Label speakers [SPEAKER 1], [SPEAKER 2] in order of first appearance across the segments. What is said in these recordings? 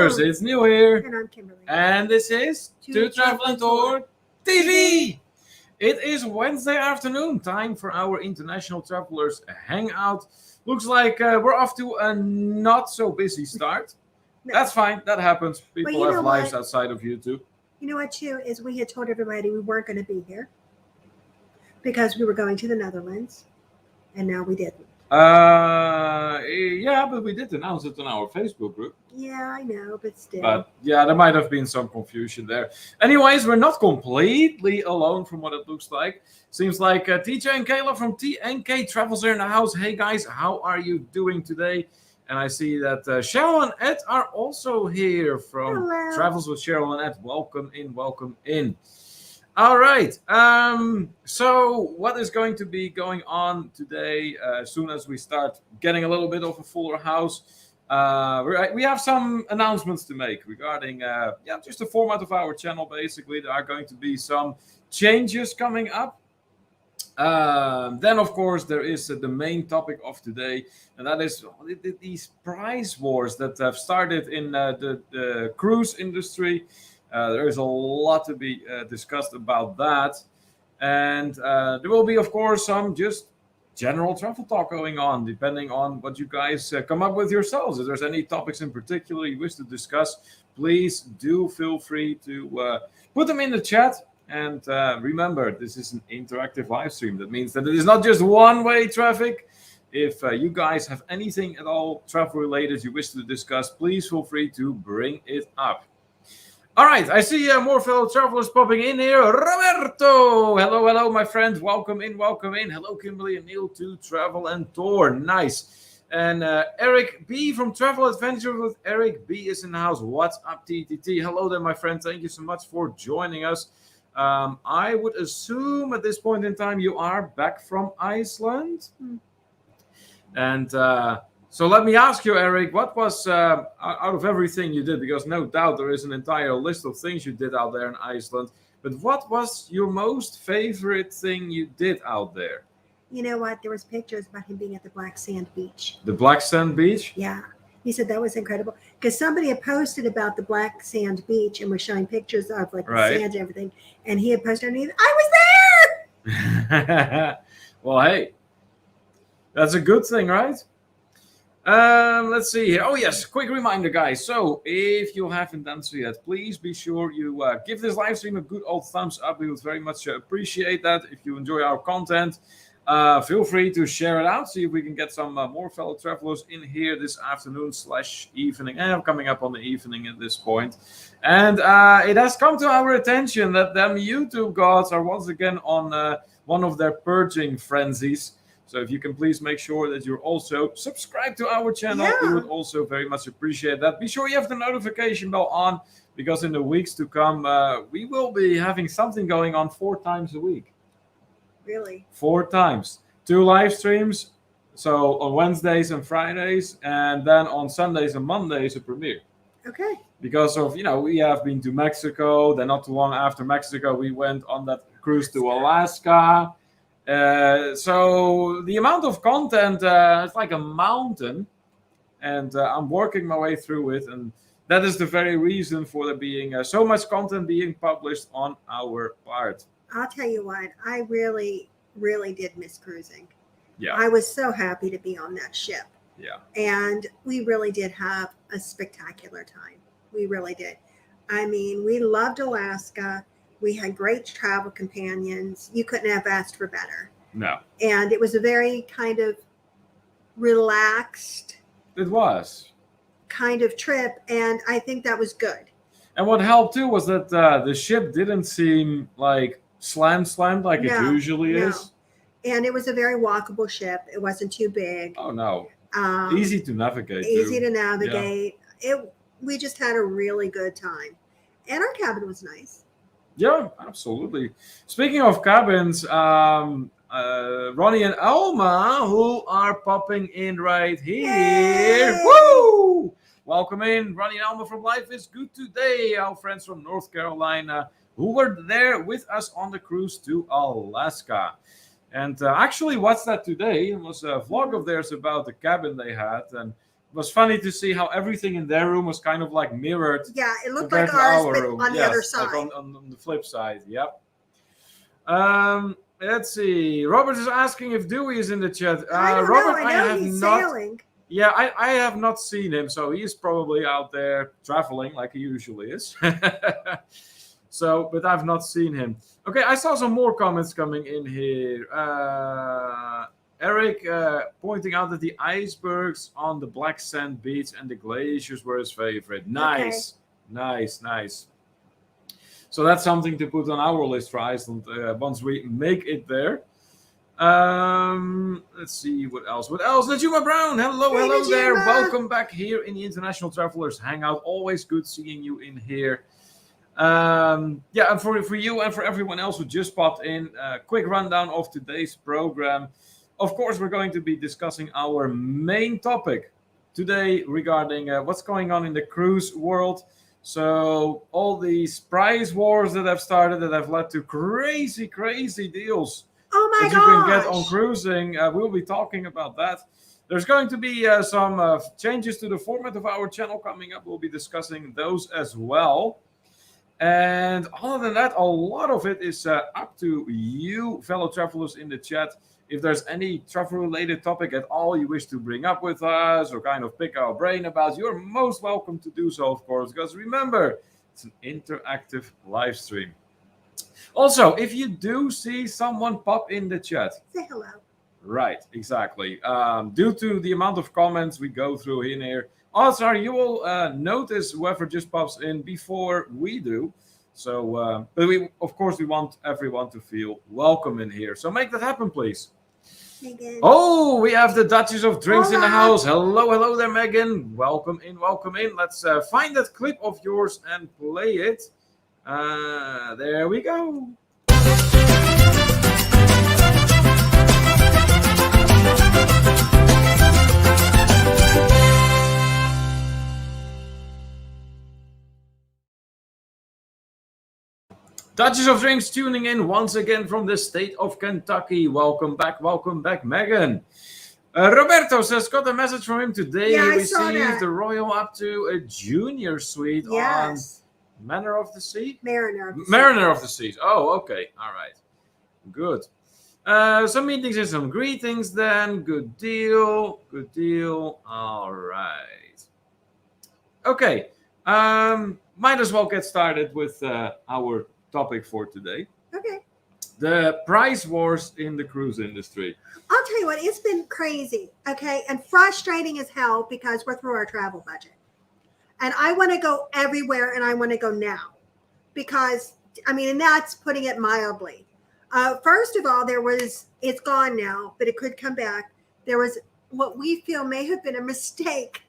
[SPEAKER 1] Travelers, it's Neil here.
[SPEAKER 2] And I'm Kimberly.
[SPEAKER 1] And this is To Travel and Tour TV. It is Wednesday afternoon, time for our International Travelers Hangout. Looks like we're off to a not so busy start.
[SPEAKER 2] No.
[SPEAKER 1] That's fine, that happens. People
[SPEAKER 2] you
[SPEAKER 1] have
[SPEAKER 2] know
[SPEAKER 1] lives
[SPEAKER 2] what?
[SPEAKER 1] outside of YouTube.
[SPEAKER 2] You know what, too, is we had told everybody we weren't going to be here because we were going to the Netherlands, and now we didn't.
[SPEAKER 1] Yeah, but we did announce it on our Facebook group.
[SPEAKER 2] Yeah, I know, but still.
[SPEAKER 1] But yeah, there might have been some confusion there. Anyways, we're not completely alone from what it looks like. Seems like TJ and Kayla from TNK Travels are in the house. Hey guys, how are you doing today? And I see that Cheryl and Ed are also here from
[SPEAKER 2] Hello.
[SPEAKER 1] Travels with Cheryl and Ed. Welcome in, welcome in. All right. So what is going to be going on today? As soon as we start getting a little bit of a fuller house, we have some announcements to make regarding just the format of our channel. Basically, there are going to be some changes coming up. Then, of course, there is the main topic of today, and that is these price wars that have started in the cruise industry. There is a lot to be discussed about that. And there will be, of course, some just general travel talk going on, depending on what you guys come up with yourselves. If there's any topics in particular you wish to discuss, please do feel free to put them in the chat. And remember, this is an interactive live stream. That means that it is not just one-way traffic. If you guys have anything at all travel related you wish to discuss, please feel free to bring it up. All right, I see more fellow travelers popping in here. Roberto! Hello, hello, my friend. Welcome in, welcome in. Hello, Kimberly and Neil to Travel and Tour. Nice. And Eric B from Travel Adventure with Eric B is in the house. What's up, TTT? Hello there, my friend. Thank you so much for joining us. I would assume at this point in time you are back from Iceland. And so let me ask you, Eric, what was out of everything you did, because no doubt there is an entire list of things you did out there in Iceland, but what was your most favorite thing you did out there?
[SPEAKER 2] You know what? There was pictures about him being at the Black Sand Beach.
[SPEAKER 1] The Black Sand Beach?
[SPEAKER 2] Yeah. He said that was incredible because somebody had posted about the Black Sand Beach and was showing pictures of like the sand and everything. And he had posted underneath, I was there.
[SPEAKER 1] Well, hey, that's a good thing, right? Let's see here. Oh, yes. Quick reminder, guys. So if you haven't done so yet, please be sure you give this live stream a good old thumbs up. We would very much appreciate that. If you enjoy our content, feel free to share it out. See if we can get some more fellow travelers in here this afternoon/evening. And coming up on the evening at this point. And it has come to our attention that them YouTube gods are once again on one of their purging frenzies. So if you can please make sure that you're also subscribed to our channel, we would also very much appreciate that. Be sure you have the notification bell on, because in the weeks to come, we will be having something going on 4 times a week.
[SPEAKER 2] Really?
[SPEAKER 1] 4 times. 2 live streams. So on Wednesdays and Fridays, and then on Sundays and Mondays, a premiere.
[SPEAKER 2] Okay.
[SPEAKER 1] Because of, we have been to Mexico. Then not too long after Mexico, we went on that cruise to Alaska. So the amount of content, it's like a mountain, and I'm working my way through it, and that is the very reason for there being so much content being published on our part.
[SPEAKER 2] I'll tell you what, I really, really did miss cruising.
[SPEAKER 1] Yeah.
[SPEAKER 2] I was so happy to be on that ship.
[SPEAKER 1] Yeah.
[SPEAKER 2] And we really did have a spectacular time. We really did. I mean, we loved Alaska. We had great travel companions. You couldn't have asked for better.
[SPEAKER 1] No.
[SPEAKER 2] And it was a very kind of relaxed.
[SPEAKER 1] It was.
[SPEAKER 2] Kind of trip. And I think that was good.
[SPEAKER 1] And what helped too was that the ship didn't seem like slammed like it usually is.
[SPEAKER 2] And it was a very walkable ship. It wasn't too big.
[SPEAKER 1] Oh, no. Easy to navigate.
[SPEAKER 2] Easy to navigate. Yeah. We just had a really good time. And our cabin was nice.
[SPEAKER 1] Yeah, absolutely. Speaking of cabins, Ronnie and Alma, who are popping in right here.
[SPEAKER 2] Yay!
[SPEAKER 1] Woo! Welcome in, Ronnie and Alma from Life is Good Today, our friends from North Carolina, who were there with us on the cruise to Alaska. And actually watched that today. It was a vlog of theirs about the cabin they had. And was funny to see how everything in their room was kind of like mirrored
[SPEAKER 2] Yeah, it looked
[SPEAKER 1] compared
[SPEAKER 2] like
[SPEAKER 1] to
[SPEAKER 2] ours,
[SPEAKER 1] our
[SPEAKER 2] but
[SPEAKER 1] room.
[SPEAKER 2] on the
[SPEAKER 1] Yes,
[SPEAKER 2] other
[SPEAKER 1] like
[SPEAKER 2] side.
[SPEAKER 1] on the flip side. Yep. Let's see. Robert is asking if Dewey is in the chat.
[SPEAKER 2] I don't
[SPEAKER 1] Robert,
[SPEAKER 2] know. I know
[SPEAKER 1] have
[SPEAKER 2] he's
[SPEAKER 1] not.
[SPEAKER 2] sailing.
[SPEAKER 1] Yeah, I have not seen him, so he's probably out there traveling like he usually is. So, but I've not seen him. Okay, I saw some more comments coming in here. Eric pointing out that the icebergs on the black sand beach and the glaciers were his favorite. Nice, nice, nice. So that's something to put on our list for Iceland once we make it there. Let's see what else. What else? Najuma Brown, hello,
[SPEAKER 2] Hey,
[SPEAKER 1] hello there.
[SPEAKER 2] Najuma.
[SPEAKER 1] Welcome back here in the International Travelers Hangout. Always good seeing you in here. Yeah, and for you and for everyone else who just popped in, quick rundown of today's program. Of course, we're going to be discussing our main topic today regarding what's going on in the cruise world. So all these price wars that have started that have led to crazy, crazy deals
[SPEAKER 2] Oh my
[SPEAKER 1] that you can get
[SPEAKER 2] gosh.
[SPEAKER 1] on cruising. We'll be talking about that. There's going to be some changes to the format of our channel coming up. We'll be discussing those as well. And other than that, a lot of it is up to you, fellow travelers in the chat. If there's any travel-related topic at all you wish to bring up with us or kind of pick our brain about, you're most welcome to do so, of course, because remember, it's an interactive live stream. Also, if you do see someone pop in the chat,
[SPEAKER 2] say hello.
[SPEAKER 1] Right, exactly. Due to the amount of comments we go through in here, odds are you will notice whoever just pops in before we do. So, but we, of course, we want everyone to feel welcome in here. So make that happen, please.
[SPEAKER 2] Megan.
[SPEAKER 1] Oh, we have the Duchess of Drinks in the
[SPEAKER 2] Hola.
[SPEAKER 1] house. Hello, hello there, Megan. Welcome in, welcome in. Let's find that clip of yours and play it. There we go. Duchess of Drinks tuning in once again from the state of Kentucky. Welcome back, Megan. Roberto says, got a message from him today.
[SPEAKER 2] Yeah,
[SPEAKER 1] He
[SPEAKER 2] I saw
[SPEAKER 1] received
[SPEAKER 2] that.
[SPEAKER 1] the Royal up to a junior suite
[SPEAKER 2] Yes.
[SPEAKER 1] on Manor of the Sea?
[SPEAKER 2] Mariner of the Sea.
[SPEAKER 1] Mariner of the Seas. Oh, okay. All right. Good. Some meetings and some greetings then. Good deal. Good deal. All right. Okay. Might as well get started with our topic for today.
[SPEAKER 2] Okay.
[SPEAKER 1] The price wars in the cruise industry.
[SPEAKER 2] I'll tell you what, it's been crazy, okay, and frustrating as hell because we're through our travel budget. And I want to go everywhere and I want to go now because, I mean, and that's putting it mildly. First of all, it's gone now, but it could come back. There was what we feel may have been a mistake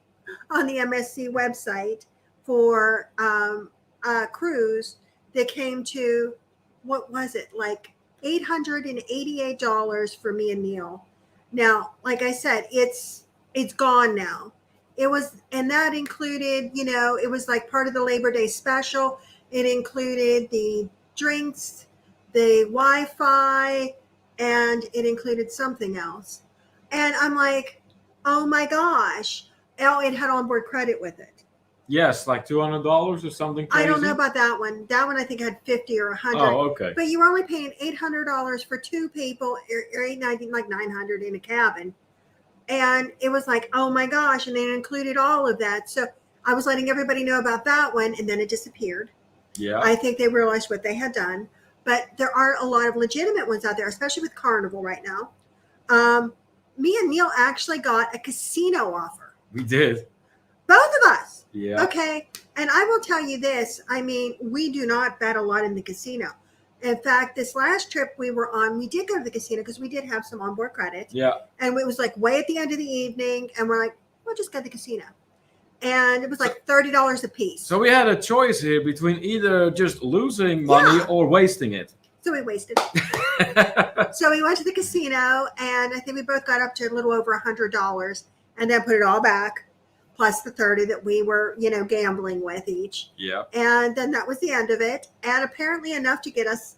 [SPEAKER 2] on the MSC website for a cruise that came to, what was it, like $888 for me and Neil. Now, like I said, it's gone now. It was, and that included, it was like part of the Labor Day special. It included the drinks, the Wi-Fi, and it included something else. And I'm like, oh my gosh. Oh, it had onboard credit with it.
[SPEAKER 1] Yes, like $200 or something crazy.
[SPEAKER 2] I don't know about that one. That one I think had 50 or 100.
[SPEAKER 1] Oh, okay.
[SPEAKER 2] But you were only paying $800 for two people, or $890, like $900 in a cabin. And it was like, oh my gosh. And they included all of that. So I was letting everybody know about that one, and then it disappeared.
[SPEAKER 1] Yeah.
[SPEAKER 2] I think they realized what they had done. But there are a lot of legitimate ones out there, especially with Carnival right now. Me and Neil actually got a casino offer.
[SPEAKER 1] We did.
[SPEAKER 2] Both of us.
[SPEAKER 1] Yeah.
[SPEAKER 2] Okay. And I will tell you this. I mean, we do not bet a lot in the casino. In fact, this last trip we were on, we did go to the casino because we did have some onboard credit.
[SPEAKER 1] Yeah.
[SPEAKER 2] And it was like way at the end of the evening. And we're like, we'll just go to the casino. And it was like $30 a piece.
[SPEAKER 1] So we had a choice here between either just losing money or wasting it.
[SPEAKER 2] So we wasted it. So we went to the casino, and I think we both got up to a little over $100 and then put it all back, plus the 30 that we were, gambling with each.
[SPEAKER 1] Yeah.
[SPEAKER 2] And then that was the end of it. And apparently enough to get us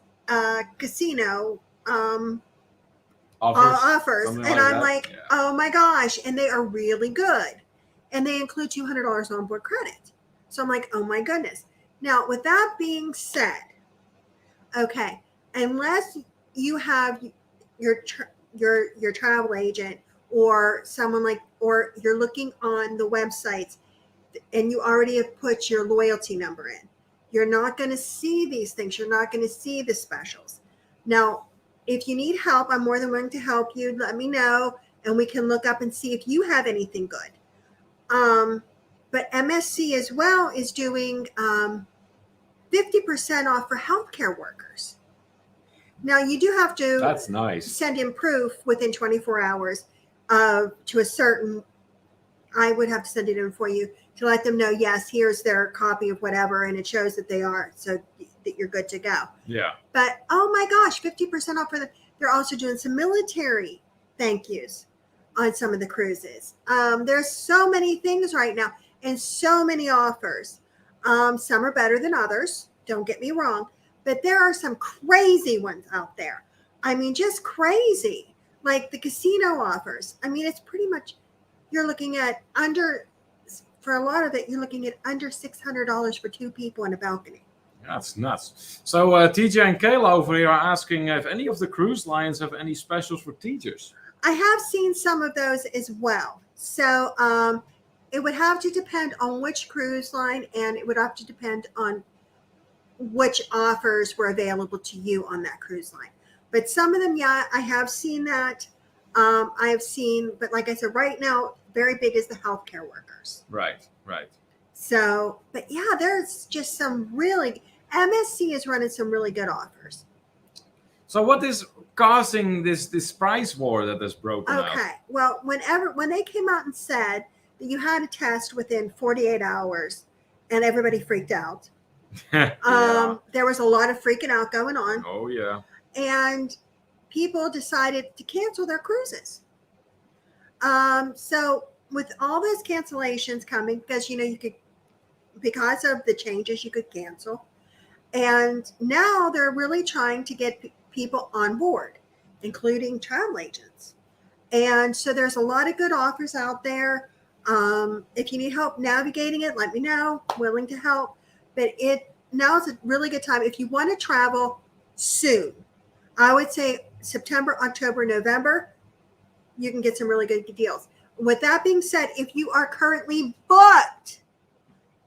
[SPEAKER 2] casino offers. And I'm like, oh my gosh. And they are really good. and they include $200 onboard credit. So I'm like, oh my goodness. Now, with that being said, okay, unless you have your your travel agent or someone like, or you're looking on the websites and you already have put your loyalty number in, you're not going to see these things. You're not going to see the specials. Now, if you need help, I'm more than willing to help you. Let me know, and we can look up and see if you have anything good. But MSC as well is doing 50% off for healthcare workers. Now, you do have to
[SPEAKER 1] That's nice.
[SPEAKER 2] send in proof within 24 hours to a certain, I would have to send it in for you to let them know, yes, here's their copy of whatever, and it shows that they are, so that you're good to go.
[SPEAKER 1] Yeah.
[SPEAKER 2] But, oh my gosh, 50% off for them. They're also doing some military thank yous on some of the cruises. There's so many things right now and so many offers. Some are better than others, don't get me wrong, but there are some crazy ones out there. I mean, just crazy. Like the casino offers. I mean, it's pretty much, you're looking at for a lot of it, you're looking at under $600 for 2 people in a balcony.
[SPEAKER 1] That's nuts. So TJ and Kayla over here are asking if any of the cruise lines have any specials for teachers.
[SPEAKER 2] I have seen some of those as well. So it would have to depend on which cruise line, and it would have to depend on which offers were available to you on that cruise line. But some of them, yeah, I have seen that. I have seen, but like I said, right now, very big is the healthcare workers.
[SPEAKER 1] Right, right.
[SPEAKER 2] So, but yeah, there's just some really, MSC is running some really good offers.
[SPEAKER 1] So what is causing this price war that has broken out?
[SPEAKER 2] Okay, well, when they came out and said that you had a test within 48 hours and everybody freaked out.
[SPEAKER 1] Yeah.
[SPEAKER 2] There was a lot of freaking out going on.
[SPEAKER 1] Oh, yeah.
[SPEAKER 2] And people decided to cancel their cruises. So with all those cancellations coming, because you could, because of the changes, you could cancel. And now they're really trying to get people on board, including travel agents. And so there's a lot of good offers out there. If you need help navigating it, let me know. Willing to help. But now is a really good time. If you want to travel soon, I would say September, October, November, you can get some really good deals. With that being said, if you are currently booked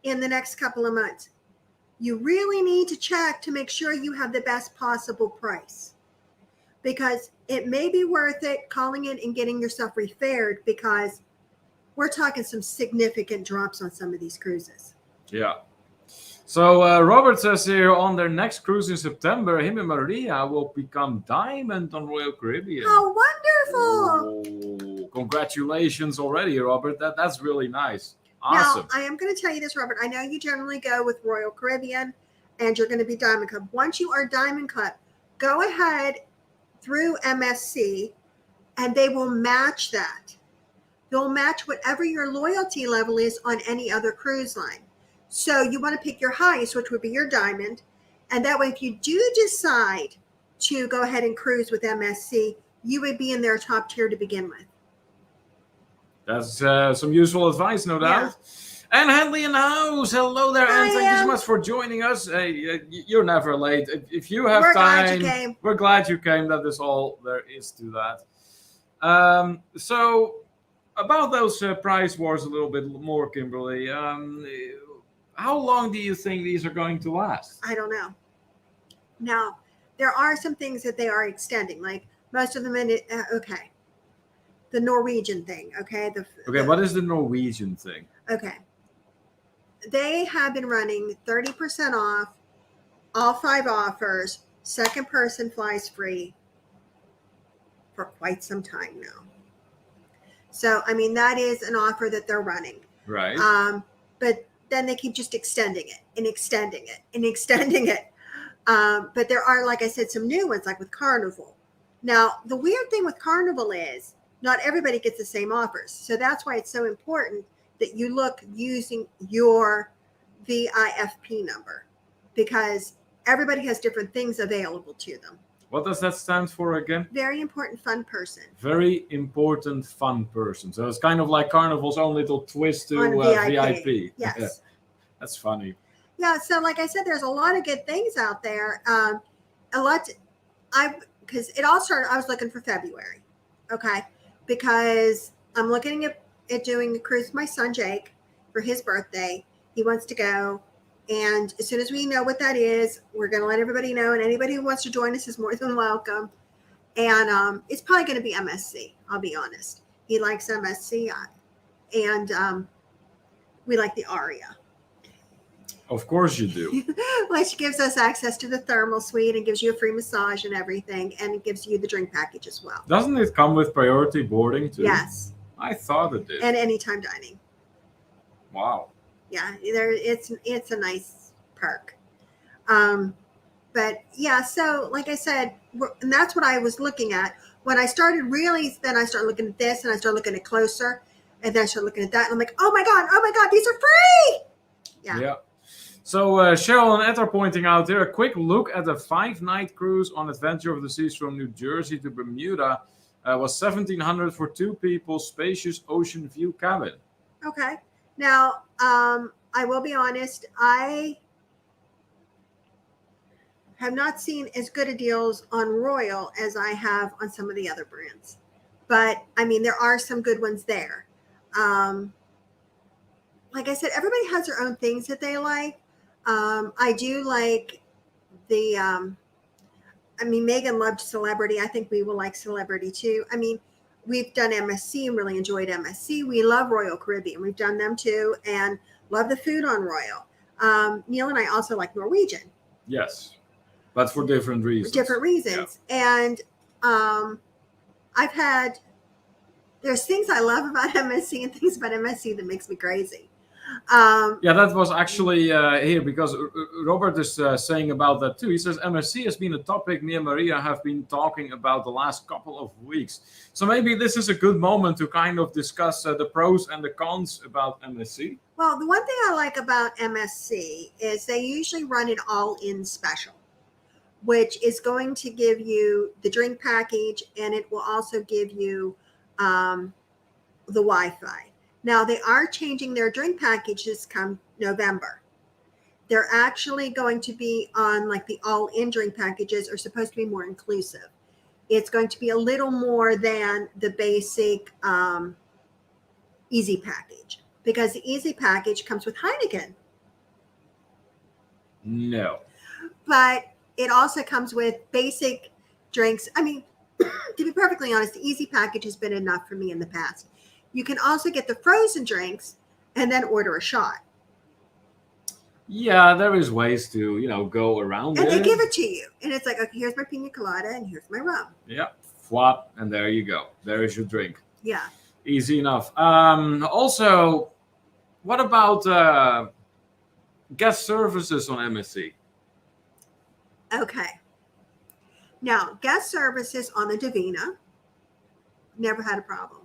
[SPEAKER 2] in the next couple of months, you really need to check to make sure you have the best possible price, because it may be worth it calling in and getting yourself refared, because we're talking some significant drops on some of these cruises.
[SPEAKER 1] Yeah. So Robert says here, on their next cruise in September, him and Maria will become Diamond on Royal Caribbean.
[SPEAKER 2] How wonderful!
[SPEAKER 1] Oh, congratulations already, Robert. That's really nice. Awesome.
[SPEAKER 2] Now, I am going to tell you this, Robert. I know you generally go with Royal Caribbean and you're going to be Diamond Club. Once you are Diamond Club, go ahead through MSC and they will match that. They'll match whatever your loyalty level is on any other cruise line. So you want to pick your highest, which would be your Diamond. And that way, if you do decide to go ahead and cruise with MSC, you would be in their top tier to begin with.
[SPEAKER 1] That's some useful advice, no doubt. Yeah. And Henley in the house. Hello there, and thank you so much for joining us. You're never late. If you have time, we're glad you came. That is all there is to that. So about those price wars a little bit more, Kimberly. How long do you think these are going to last?
[SPEAKER 2] I don't know. Now, there are some things that they are extending, like most of them okay. The Norwegian thing, okay?
[SPEAKER 1] What is the Norwegian thing?
[SPEAKER 2] Okay. They have been running 30% off, all 5 offers, second person flies free for quite some time now. So, I mean, that is an offer that they're running.
[SPEAKER 1] Right.
[SPEAKER 2] But then they keep just extending it and extending it and extending it. But there are, like I said, some new ones, like with Carnival. Now, the weird thing with Carnival is not everybody gets the same offers. So that's why it's so important that you look using your VIFP number, because everybody has different things available to them.
[SPEAKER 1] What does that stand for again?
[SPEAKER 2] Very important fun person.
[SPEAKER 1] Very important fun person. So it's kind of like Carnival's own little twist to
[SPEAKER 2] On
[SPEAKER 1] VIP.
[SPEAKER 2] Yes.
[SPEAKER 1] That's funny.
[SPEAKER 2] Yeah, so like I said, there's a lot of good things out there. Because it all started, I was looking for February, okay? Because I'm looking at doing a cruise with my son Jake for his birthday. He wants to go. And as soon as we know what that is, we're going to let everybody know. And anybody who wants to join us is more than welcome. And it's probably going to be MSC, I'll be honest. He likes MSC. And we like the Aria.
[SPEAKER 1] Of course you do.
[SPEAKER 2] Which gives us access to the thermal suite and gives you a free massage and everything, and it gives you the drink package as well.
[SPEAKER 1] Doesn't it come with priority boarding too?
[SPEAKER 2] Yes.
[SPEAKER 1] I thought it did.
[SPEAKER 2] And anytime dining.
[SPEAKER 1] Wow.
[SPEAKER 2] Yeah, it's a nice perk. But yeah, so like I said, and that's what I was looking at. When I started really, then I started looking at this, and I started looking at Closer, and then I started looking at that, and I'm like, oh my God, these are free!
[SPEAKER 1] Yeah. So Cheryl and Ed are pointing out here a quick look at a 5-night cruise on Adventure of the Seas from New Jersey to Bermuda was $1,700 for 2 people, spacious ocean view cabin.
[SPEAKER 2] Okay. Now, I will be honest, I have not seen as good a deals on Royal as I have on some of the other brands. But, I mean, there are some good ones there. Like I said, everybody has their own things that they like. I do like Megan loved Celebrity. I think we will like Celebrity too. I mean, we've done MSC and really enjoyed MSC. We love Royal Caribbean. We've done them too and love the food on Royal. Neil and I also like Norwegian.
[SPEAKER 1] Yes, but for different reasons.
[SPEAKER 2] Yeah. And there's things I love about MSC and things about MSC that makes me crazy.
[SPEAKER 1] Yeah, that was actually here because Robert is saying about that too. He says MSC has been a topic me and Maria have been talking about the last couple of weeks. So maybe this is a good moment to kind of discuss the pros and the cons about MSC.
[SPEAKER 2] Well, the one thing I like about MSC is they usually run an all-in special, which is going to give you the drink package, and it will also give you the Wi-Fi. Now, they are changing their drink packages come November. They're actually going to be on, like, the all-in drink packages are supposed to be more inclusive. It's going to be a little more than the basic Easy package, because the Easy package comes with Heineken.
[SPEAKER 1] No.
[SPEAKER 2] But it also comes with basic drinks. I mean, to be perfectly honest, the Easy package has been enough for me in the past. You can also get the frozen drinks and then order a shot.
[SPEAKER 1] Yeah, there is ways to, go around
[SPEAKER 2] and
[SPEAKER 1] it.
[SPEAKER 2] And they give it to you. And it's like, okay, here's my pina colada and here's my rum.
[SPEAKER 1] Yeah, flop, and there you go. There is your drink.
[SPEAKER 2] Yeah.
[SPEAKER 1] Easy enough. Also, what about guest services on MSC?
[SPEAKER 2] Okay. Now, guest services on the Divina, never had a problem.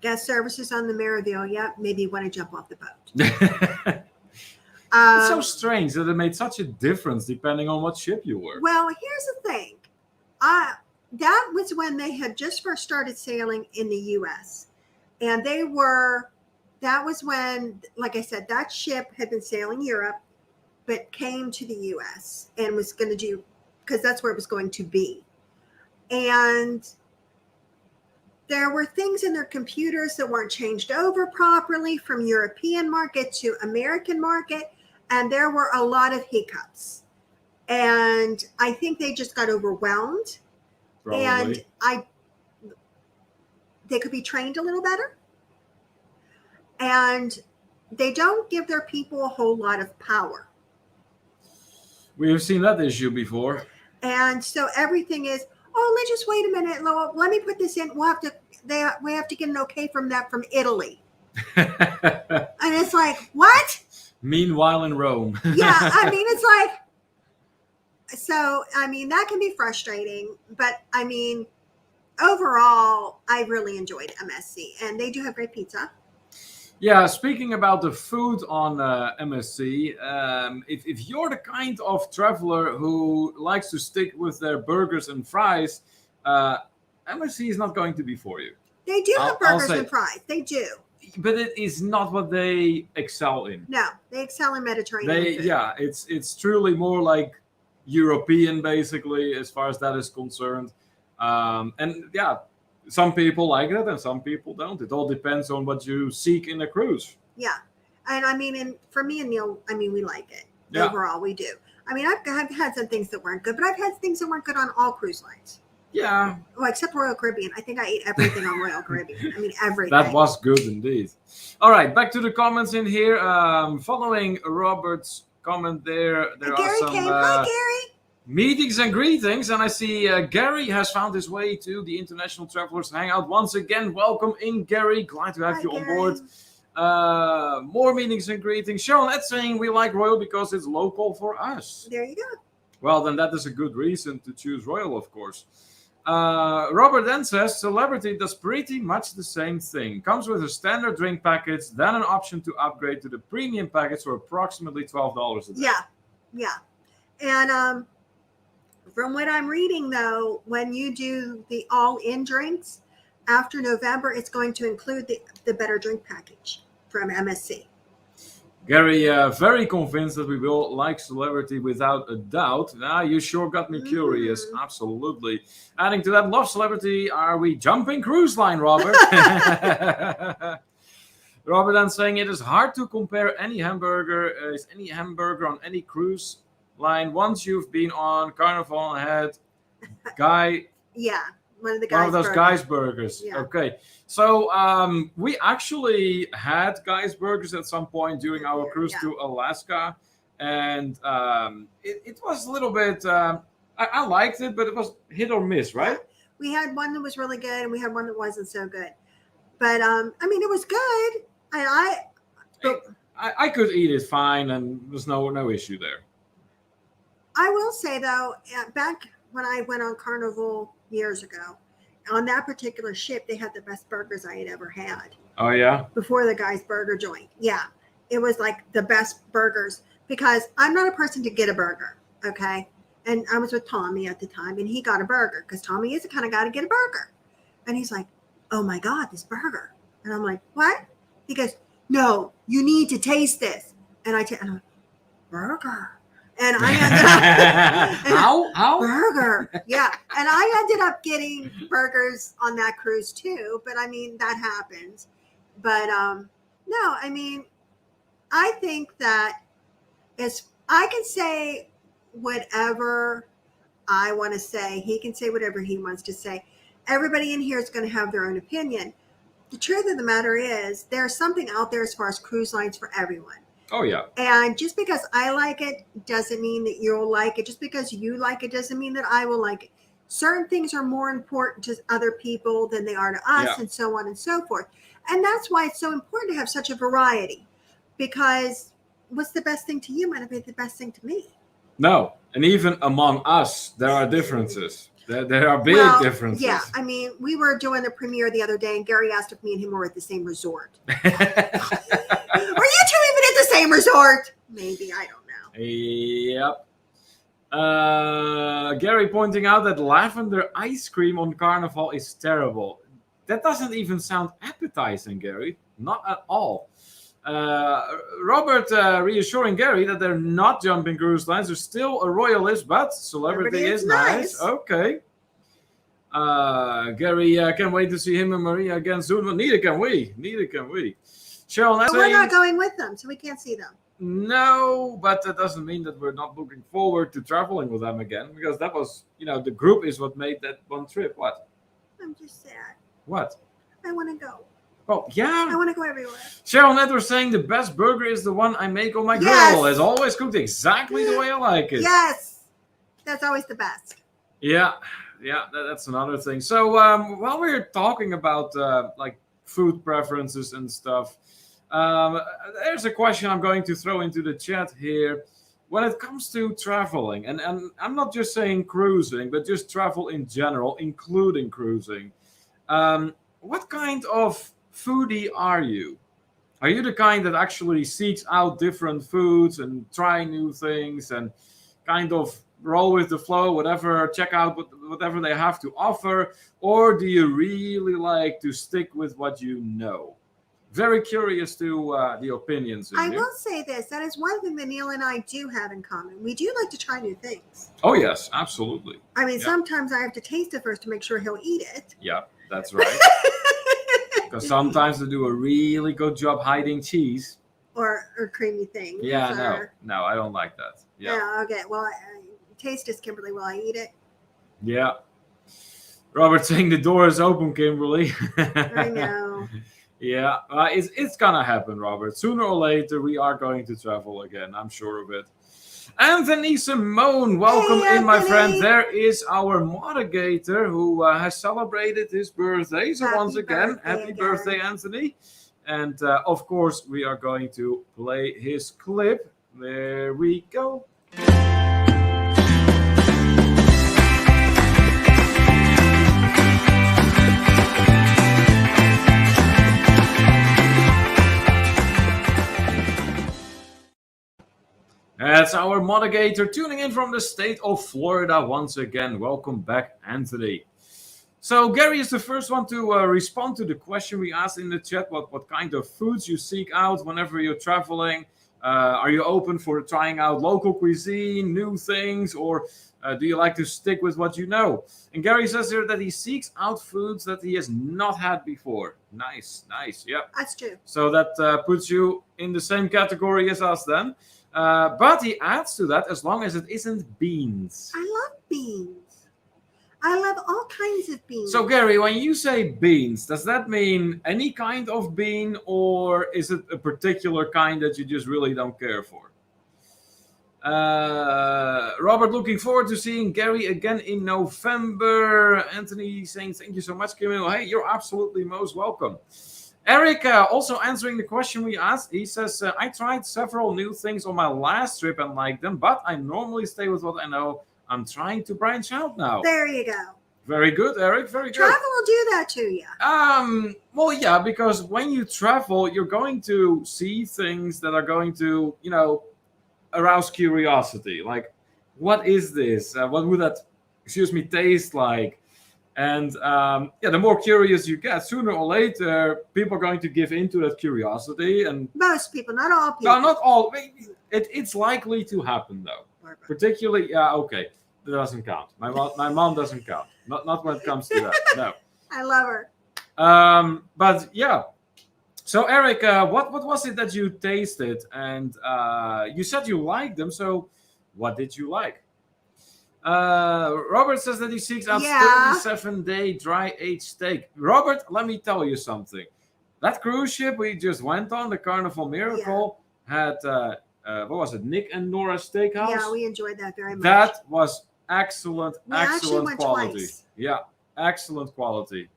[SPEAKER 2] Guest services on the Meraviglia, maybe you want to jump off the boat.
[SPEAKER 1] It's so strange that it made such a difference depending on what ship you were.
[SPEAKER 2] Well, here's the thing. That was when they had just first started sailing in the U.S. And that was when, like I said, that ship had been sailing Europe, but came to the U.S. and was going to do, because that's where it was going to be. And there were things in their computers that weren't changed over properly from European market to American market. And there were a lot of hiccups. And I think they just got overwhelmed.
[SPEAKER 1] Probably.
[SPEAKER 2] And they could be trained a little better. And they don't give their people a whole lot of power.
[SPEAKER 1] We have seen that issue before.
[SPEAKER 2] And so everything is, let's just wait a minute. Let me put this in. We have to get an okay from Italy. And it's like, what?
[SPEAKER 1] Meanwhile in Rome.
[SPEAKER 2] Yeah, I mean, it's like, so, I mean, that can be frustrating. But, I mean, overall, I really enjoyed MSC. And they do have great pizza.
[SPEAKER 1] Yeah, speaking about the food on MSC, if you're the kind of traveler who likes to stick with their burgers and fries, uh, MSC is not going to be for you.
[SPEAKER 2] They do have
[SPEAKER 1] I'll
[SPEAKER 2] burgers
[SPEAKER 1] say,
[SPEAKER 2] and fries. They do.
[SPEAKER 1] but it is not what they excel in.
[SPEAKER 2] No, they excel in Mediterranean
[SPEAKER 1] They,
[SPEAKER 2] food.
[SPEAKER 1] yeah, it's truly more like European, basically, as far as that is concerned. And yeah, some people like it and some people don't. It all depends on what you seek in a cruise.
[SPEAKER 2] Yeah. And I mean, and for me and Neil, I mean, we like it.
[SPEAKER 1] Yeah.
[SPEAKER 2] Overall, we do. I mean, I've had some things that weren't good, but I've had things that weren't good on all cruise lines.
[SPEAKER 1] Yeah,
[SPEAKER 2] Well, except Royal Caribbean. I think I ate everything on Royal Caribbean. I mean, everything.
[SPEAKER 1] that was good indeed. All right, back to the comments in here. Following Robert's comment there are
[SPEAKER 2] Gary
[SPEAKER 1] some
[SPEAKER 2] came. Hi, Gary.
[SPEAKER 1] meetings and greetings, and I see Gary has found his way to the International Travelers Hangout once again. Welcome in, Gary. Glad to have
[SPEAKER 2] Hi,
[SPEAKER 1] you on
[SPEAKER 2] Gary.
[SPEAKER 1] board. More meetings and greetings. Sharon, that's saying we like Royal because it's local for us.
[SPEAKER 2] There you go.
[SPEAKER 1] Well, then that is a good reason to choose Royal, of course. Robert then says Celebrity does pretty much the same thing. Comes with a standard drink package, then an option to upgrade to the premium package for approximately $12 a day.
[SPEAKER 2] Yeah. And from what I'm reading, though, when you do the all-in drinks after November, it's going to include the better drink package from MSC.
[SPEAKER 1] Gary, very convinced that we will like Celebrity without a doubt. Now, you sure got me curious. Absolutely. Adding to that, love Celebrity. Are we jumping cruise line, Robert? Robert then saying it is hard to compare any hamburger. Is any hamburger on any cruise line once you've been on Carnival and had Guy.
[SPEAKER 2] Yeah, one of
[SPEAKER 1] those
[SPEAKER 2] burgers.
[SPEAKER 1] Guy's burgers.
[SPEAKER 2] Yeah.
[SPEAKER 1] Okay. So we actually had Guy's burgers at some point during our cruise
[SPEAKER 2] Yeah.
[SPEAKER 1] to Alaska. And it was a little bit, I liked it, but it was hit or miss, right?
[SPEAKER 2] We had one that was really good, and we had one that wasn't so good. But I mean, it was good. And
[SPEAKER 1] I could eat it fine, and there's no issue there.
[SPEAKER 2] I will say though, back when I went on Carnival years ago, on that particular ship, they had the best burgers I had ever had.
[SPEAKER 1] Oh, yeah?
[SPEAKER 2] Before the Guy's Burger joint. Yeah. It was like the best burgers because I'm not a person to get a burger. Okay. And I was with Tommy at the time and he got a burger because Tommy is the kind of guy to get a burger. And he's like, oh my God, this burger. And I'm like, what? He goes, no, you need to taste this. And I'm like, burger. And I ended up
[SPEAKER 1] How?
[SPEAKER 2] burger. Yeah. And I ended up getting burgers on that cruise too. But I mean, that happens. But no, I mean, I think that I can say whatever I want to say. He can say whatever he wants to say. Everybody in here is going to have their own opinion. The truth of the matter is there's something out there as far as cruise lines for everyone.
[SPEAKER 1] Oh, yeah.
[SPEAKER 2] And just because I like it doesn't mean that you'll like it. Just because you like it doesn't mean that I will like it. Certain things are more important to other people than they are to us, and so on and so forth. And that's why it's so important to have such a variety, because what's the best thing to you might not be the best thing to me.
[SPEAKER 1] No. And even among us, there are differences. There are big differences.
[SPEAKER 2] Yeah. I mean, we were doing the premiere the other day, and Gary asked if me and him were at the same resort. Were you two even at the same resort? Maybe. I don't know.
[SPEAKER 1] Yep. Gary pointing out that lavender ice cream on Carnival is terrible. That doesn't even sound appetizing, Gary. Not at all. Robert reassuring Gary that they're not jumping cruise lines. There's still a royalist, but Celebrity is nice. Okay. Gary can't wait to see him and Maria again soon. But neither can we. Cheryl,
[SPEAKER 2] But we're not going with them, so we can't see them.
[SPEAKER 1] No, but that doesn't mean that we're not looking forward to traveling with them again, because that was, the group is what made that one trip. What?
[SPEAKER 2] I'm just sad.
[SPEAKER 1] What?
[SPEAKER 2] I want to go.
[SPEAKER 1] Oh, yeah.
[SPEAKER 2] I want to go everywhere.
[SPEAKER 1] Cheryl Net was saying the best burger is the one I make on my grill. It's always cooked exactly the way I like it.
[SPEAKER 2] Yes. That's always the best.
[SPEAKER 1] Yeah, that's another thing. So while we're talking about like food preferences and stuff, there's a question I'm going to throw into the chat here. When it comes to traveling, and I'm not just saying cruising, but just travel in general, including cruising, what kind of foodie are you? Are you the kind that actually seeks out different foods and try new things and kind of roll with the flow, whatever, check out whatever they have to offer? Or do you really like to stick with what you know? Very curious to the opinions in
[SPEAKER 2] I
[SPEAKER 1] here.
[SPEAKER 2] will say this: that is one thing that Neil and I do have in common. We do like to try new things.
[SPEAKER 1] Oh, yes, absolutely.
[SPEAKER 2] I mean,
[SPEAKER 1] Yeah.
[SPEAKER 2] sometimes I have to taste it first to make sure he'll eat it.
[SPEAKER 1] Yeah, that's right. Because sometimes they do a really good job hiding cheese.
[SPEAKER 2] or creamy things.
[SPEAKER 1] Yeah,
[SPEAKER 2] or,
[SPEAKER 1] no, I don't like that. Yeah.
[SPEAKER 2] Yeah. Okay. Well, I taste this, Kimberly. Will I eat it?
[SPEAKER 1] Yeah. Robert saying the door is open, Kimberly.
[SPEAKER 2] I know.
[SPEAKER 1] Yeah, it's gonna happen, Robert. Sooner or later, we are going to travel again. I'm sure of it. Anthony Simone, welcome
[SPEAKER 2] Hey,
[SPEAKER 1] in, my
[SPEAKER 2] Anthony.
[SPEAKER 1] friend. There is our moderator who has celebrated his birthday. So
[SPEAKER 2] Happy
[SPEAKER 1] once again,
[SPEAKER 2] birthday
[SPEAKER 1] happy
[SPEAKER 2] again.
[SPEAKER 1] birthday, Anthony. And of course, we are going to play his clip. There we go. That's our moderator tuning in from the state of Florida once again. Welcome back, Anthony. So Gary is the first one to respond to the question we asked in the chat. What kind of foods you seek out whenever you're traveling? Are you open for trying out local cuisine, new things, or do you like to stick with what you know? And Gary says here that he seeks out foods that he has not had before. Nice. Yep.
[SPEAKER 2] That's true.
[SPEAKER 1] So that puts you in the same category as us then. But he adds to that, as long as it isn't beans.
[SPEAKER 2] I love beans. I love all kinds of beans.
[SPEAKER 1] So, Gary, when you say beans, does that mean any kind of bean, or is it a particular kind that you just really don't care for? Robert, looking forward to seeing Gary again in November. Anthony saying thank you so much, Camille. Hey, you're absolutely most welcome. Eric, also answering the question we asked, he says, I tried several new things on my last trip and liked them, but I normally stay with what I know. I'm trying to branch out now.
[SPEAKER 2] There you go.
[SPEAKER 1] Very good, Eric. Very good.
[SPEAKER 2] Travel will do that to you.
[SPEAKER 1] Well, yeah, because when you travel, you're going to see things that are going to, arouse curiosity. Like, what is this? What would that, taste like? And the more curious you get, sooner or later, people are going to give into that curiosity. And
[SPEAKER 2] most people, not all people.
[SPEAKER 1] no, not all. It's likely to happen, though. Particularly, okay, that doesn't count. My mom doesn't count. Not when it comes to that. No.
[SPEAKER 2] I love her.
[SPEAKER 1] But yeah. So Eric, what was it that you tasted? And you said you liked them. So what did you like? Robert says that he seeks out 37-day dry aged steak. Robert, let me tell you something. That cruise ship we just went on, the Carnival Miracle, had what was it, Nick and Nora's Steakhouse?
[SPEAKER 2] Yeah, we enjoyed that very much.
[SPEAKER 1] That was excellent
[SPEAKER 2] went
[SPEAKER 1] quality.
[SPEAKER 2] Twice.
[SPEAKER 1] Yeah, excellent quality.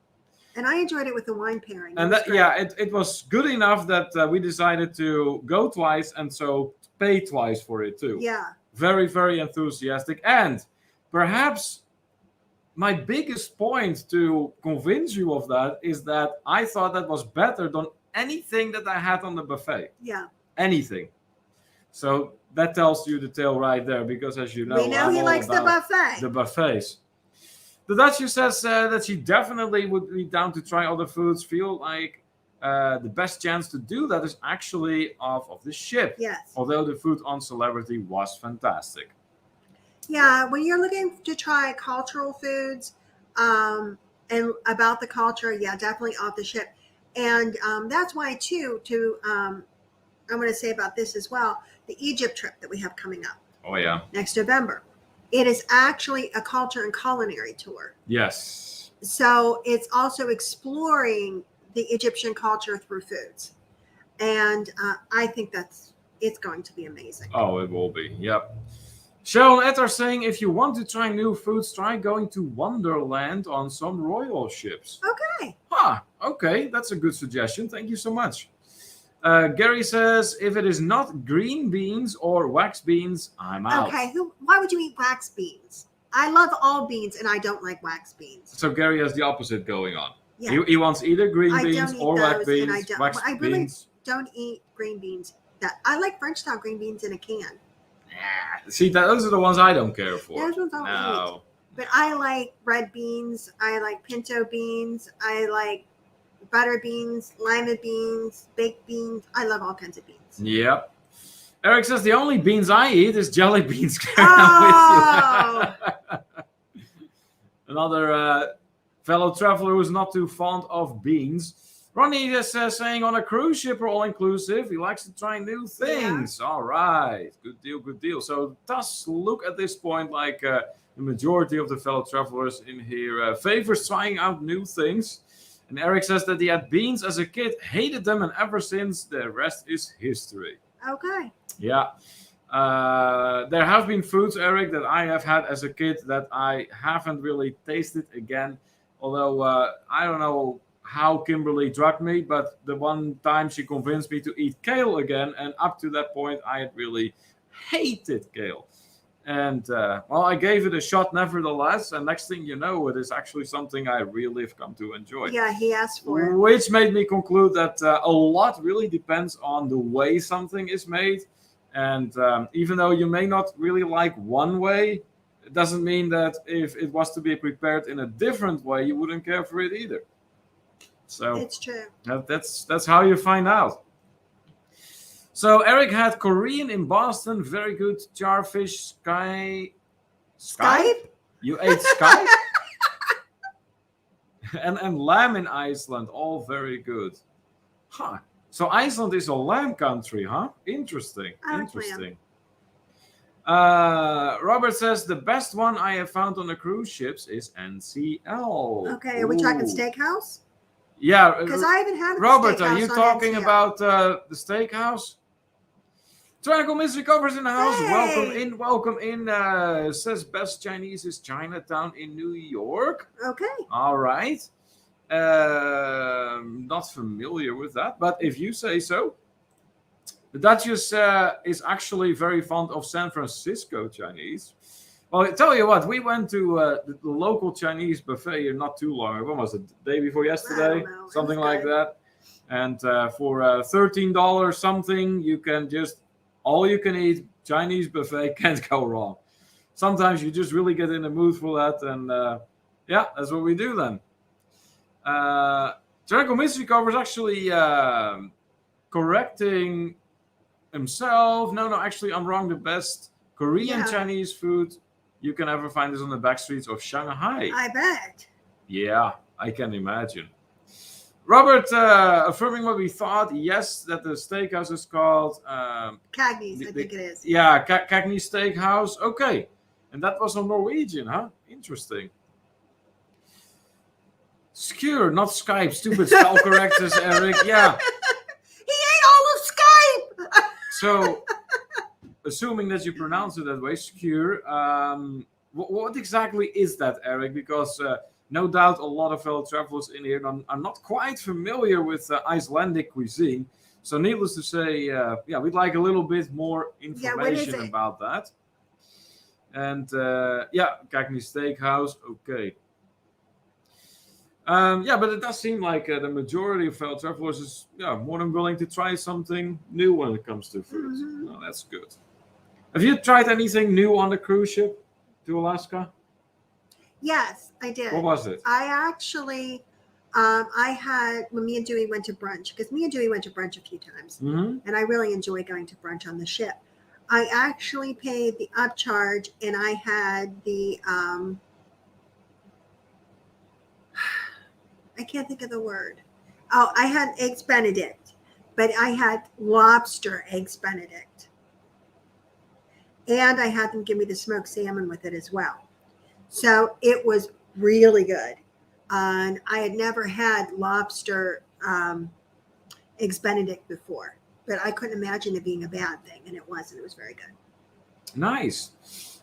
[SPEAKER 2] And I enjoyed it with the wine pairing.
[SPEAKER 1] And it was good enough that we decided to go twice and so pay twice for it too.
[SPEAKER 2] Yeah.
[SPEAKER 1] Very, very enthusiastic. And perhaps my biggest point to convince you of that is that I thought that was better than anything that I had on the buffet.
[SPEAKER 2] Yeah.
[SPEAKER 1] Anything. So that tells you the tale right there, because as you know,
[SPEAKER 2] we know he likes the buffet.
[SPEAKER 1] The buffets. The Duchess says that she definitely would be down to try other foods. Feel like the best chance to do that is actually off the ship.
[SPEAKER 2] Yes.
[SPEAKER 1] Although the food on Celebrity was fantastic.
[SPEAKER 2] Yeah, when you're looking to try cultural foods and about the culture, yeah, definitely off the ship. And that's why, too, I'm going to say about this as well, the Egypt trip that we have coming up.
[SPEAKER 1] Oh, yeah.
[SPEAKER 2] Next November. It is actually a culture and culinary tour.
[SPEAKER 1] Yes.
[SPEAKER 2] So it's also exploring the Egyptian culture through foods. And I think it's going to be amazing.
[SPEAKER 1] Oh, it will be. Yep. Cheryl and Ed are saying, if you want to try new foods, try going to Wonderland on some royal ships.
[SPEAKER 2] Okay.
[SPEAKER 1] Okay. That's a good suggestion. Thank you so much. Gary says, if it is not green beans or wax beans, I'm out.
[SPEAKER 2] Okay. Why would you eat wax beans? I love all beans, and I don't like wax beans.
[SPEAKER 1] So Gary has the opposite going on.
[SPEAKER 2] Yeah.
[SPEAKER 1] He wants either green beans or wax beans.
[SPEAKER 2] don't eat green beans. That I like Frenchtown green beans in a can.
[SPEAKER 1] Yeah. See, those are the ones I don't care for.
[SPEAKER 2] Those ones I'll eat.
[SPEAKER 1] No.
[SPEAKER 2] But I like red beans. I like pinto beans. I like butter beans, lima beans, baked beans. I love all kinds of beans.
[SPEAKER 1] Yep. Eric says the only beans I eat is jelly beans.
[SPEAKER 2] Oh.
[SPEAKER 1] Another fellow traveler who's not too fond of beans. Ronnie is saying on a cruise ship or all inclusive, he likes to try new things. Yeah. All right, good deal, good deal. So it does look at this point like the majority of the fellow travelers in here favors trying out new things. And Eric says that he had beans as a kid, hated them, and ever since, the rest is history.
[SPEAKER 2] Okay.
[SPEAKER 1] Yeah. There have been foods, Eric, that I have had as a kid that I haven't really tasted again. Although I don't know how Kimberly drugged me, but the one time she convinced me to eat kale again, and up to that point, I had really hated kale. And, well, I gave it a shot nevertheless, and next thing you know, it is actually something I really have come to enjoy.
[SPEAKER 2] Yeah, he asked for it.
[SPEAKER 1] Which made me conclude that a lot really depends on the way something is made. And even though you may not really like one way, it doesn't mean that if it was to be prepared in a different way, you wouldn't care for it either. So
[SPEAKER 2] it's true.
[SPEAKER 1] That's how you find out. So Eric had Korean in Boston, very good jarfish Skype? You ate Skype? and lamb in Iceland, all very good. Huh. So Iceland is a lamb country, huh? Interesting. Interesting. Robert says the best one I have found on the cruise ships is NCL.
[SPEAKER 2] Okay, are we talking steakhouse?
[SPEAKER 1] Yeah.
[SPEAKER 2] Because I haven't had a
[SPEAKER 1] Robert,
[SPEAKER 2] steakhouse
[SPEAKER 1] are you
[SPEAKER 2] on
[SPEAKER 1] talking
[SPEAKER 2] NCL.
[SPEAKER 1] about the steakhouse? Tyrannical Mystery Covers in the house.
[SPEAKER 2] Hey.
[SPEAKER 1] Welcome in. Says best Chinese is Chinatown in New York.
[SPEAKER 2] Okay.
[SPEAKER 1] All right. Not familiar with that, but if you say so. The Duchess is actually very fond of San Francisco Chinese. Well, I tell you what, we went to the local Chinese buffet here not too long ago. When was it? The day before yesterday? Something like that. And for $13 something, you can just all you can eat Chinese buffet. Can't go wrong. Sometimes you just really get in the mood for that, and yeah, that's what we do then. Tyrannical Mystery Covers actually correcting himself. No, actually, I'm wrong. The best Korean Chinese food you can ever find is on the back streets of Shanghai.
[SPEAKER 2] I bet.
[SPEAKER 1] Yeah, I can imagine. Robert affirming what we thought. Yes, that the steakhouse is called
[SPEAKER 2] Cagney's, I think it is.
[SPEAKER 1] Yeah, Cagney Steakhouse. Okay, and that was on Norwegian, huh? Interesting. Skewer, not Skype. Stupid spell correctors, Eric. Yeah.
[SPEAKER 2] He ate all of Skype.
[SPEAKER 1] So, assuming that you pronounce it that way, skewer. What exactly is that, Eric? Because no doubt a lot of fellow travelers in here are not quite familiar with Icelandic cuisine. So, needless to say, yeah, we'd like a little bit more information about that. And yeah, Cagney Steakhouse. Okay. Yeah, but it does seem like the majority of fellow travelers is more than willing to try something new when it comes to food.
[SPEAKER 2] Mm-hmm.
[SPEAKER 1] Oh, that's good. Have you tried anything new on the cruise ship to Alaska?
[SPEAKER 2] Yes, I did.
[SPEAKER 1] What was it?
[SPEAKER 2] I actually, I had, when me and Dewey went to brunch, because me and Dewey went to brunch a few times, and I really enjoy going to brunch on the ship. I actually paid the upcharge, and I had the, I can't think of the word. Oh, I had eggs Benedict, but I had lobster eggs Benedict. And I had them give me the smoked salmon with it as well. So it was really good. And I had never had lobster eggs Benedict before, but I couldn't imagine it being a bad thing. And it wasn't. It was very good.
[SPEAKER 1] Nice.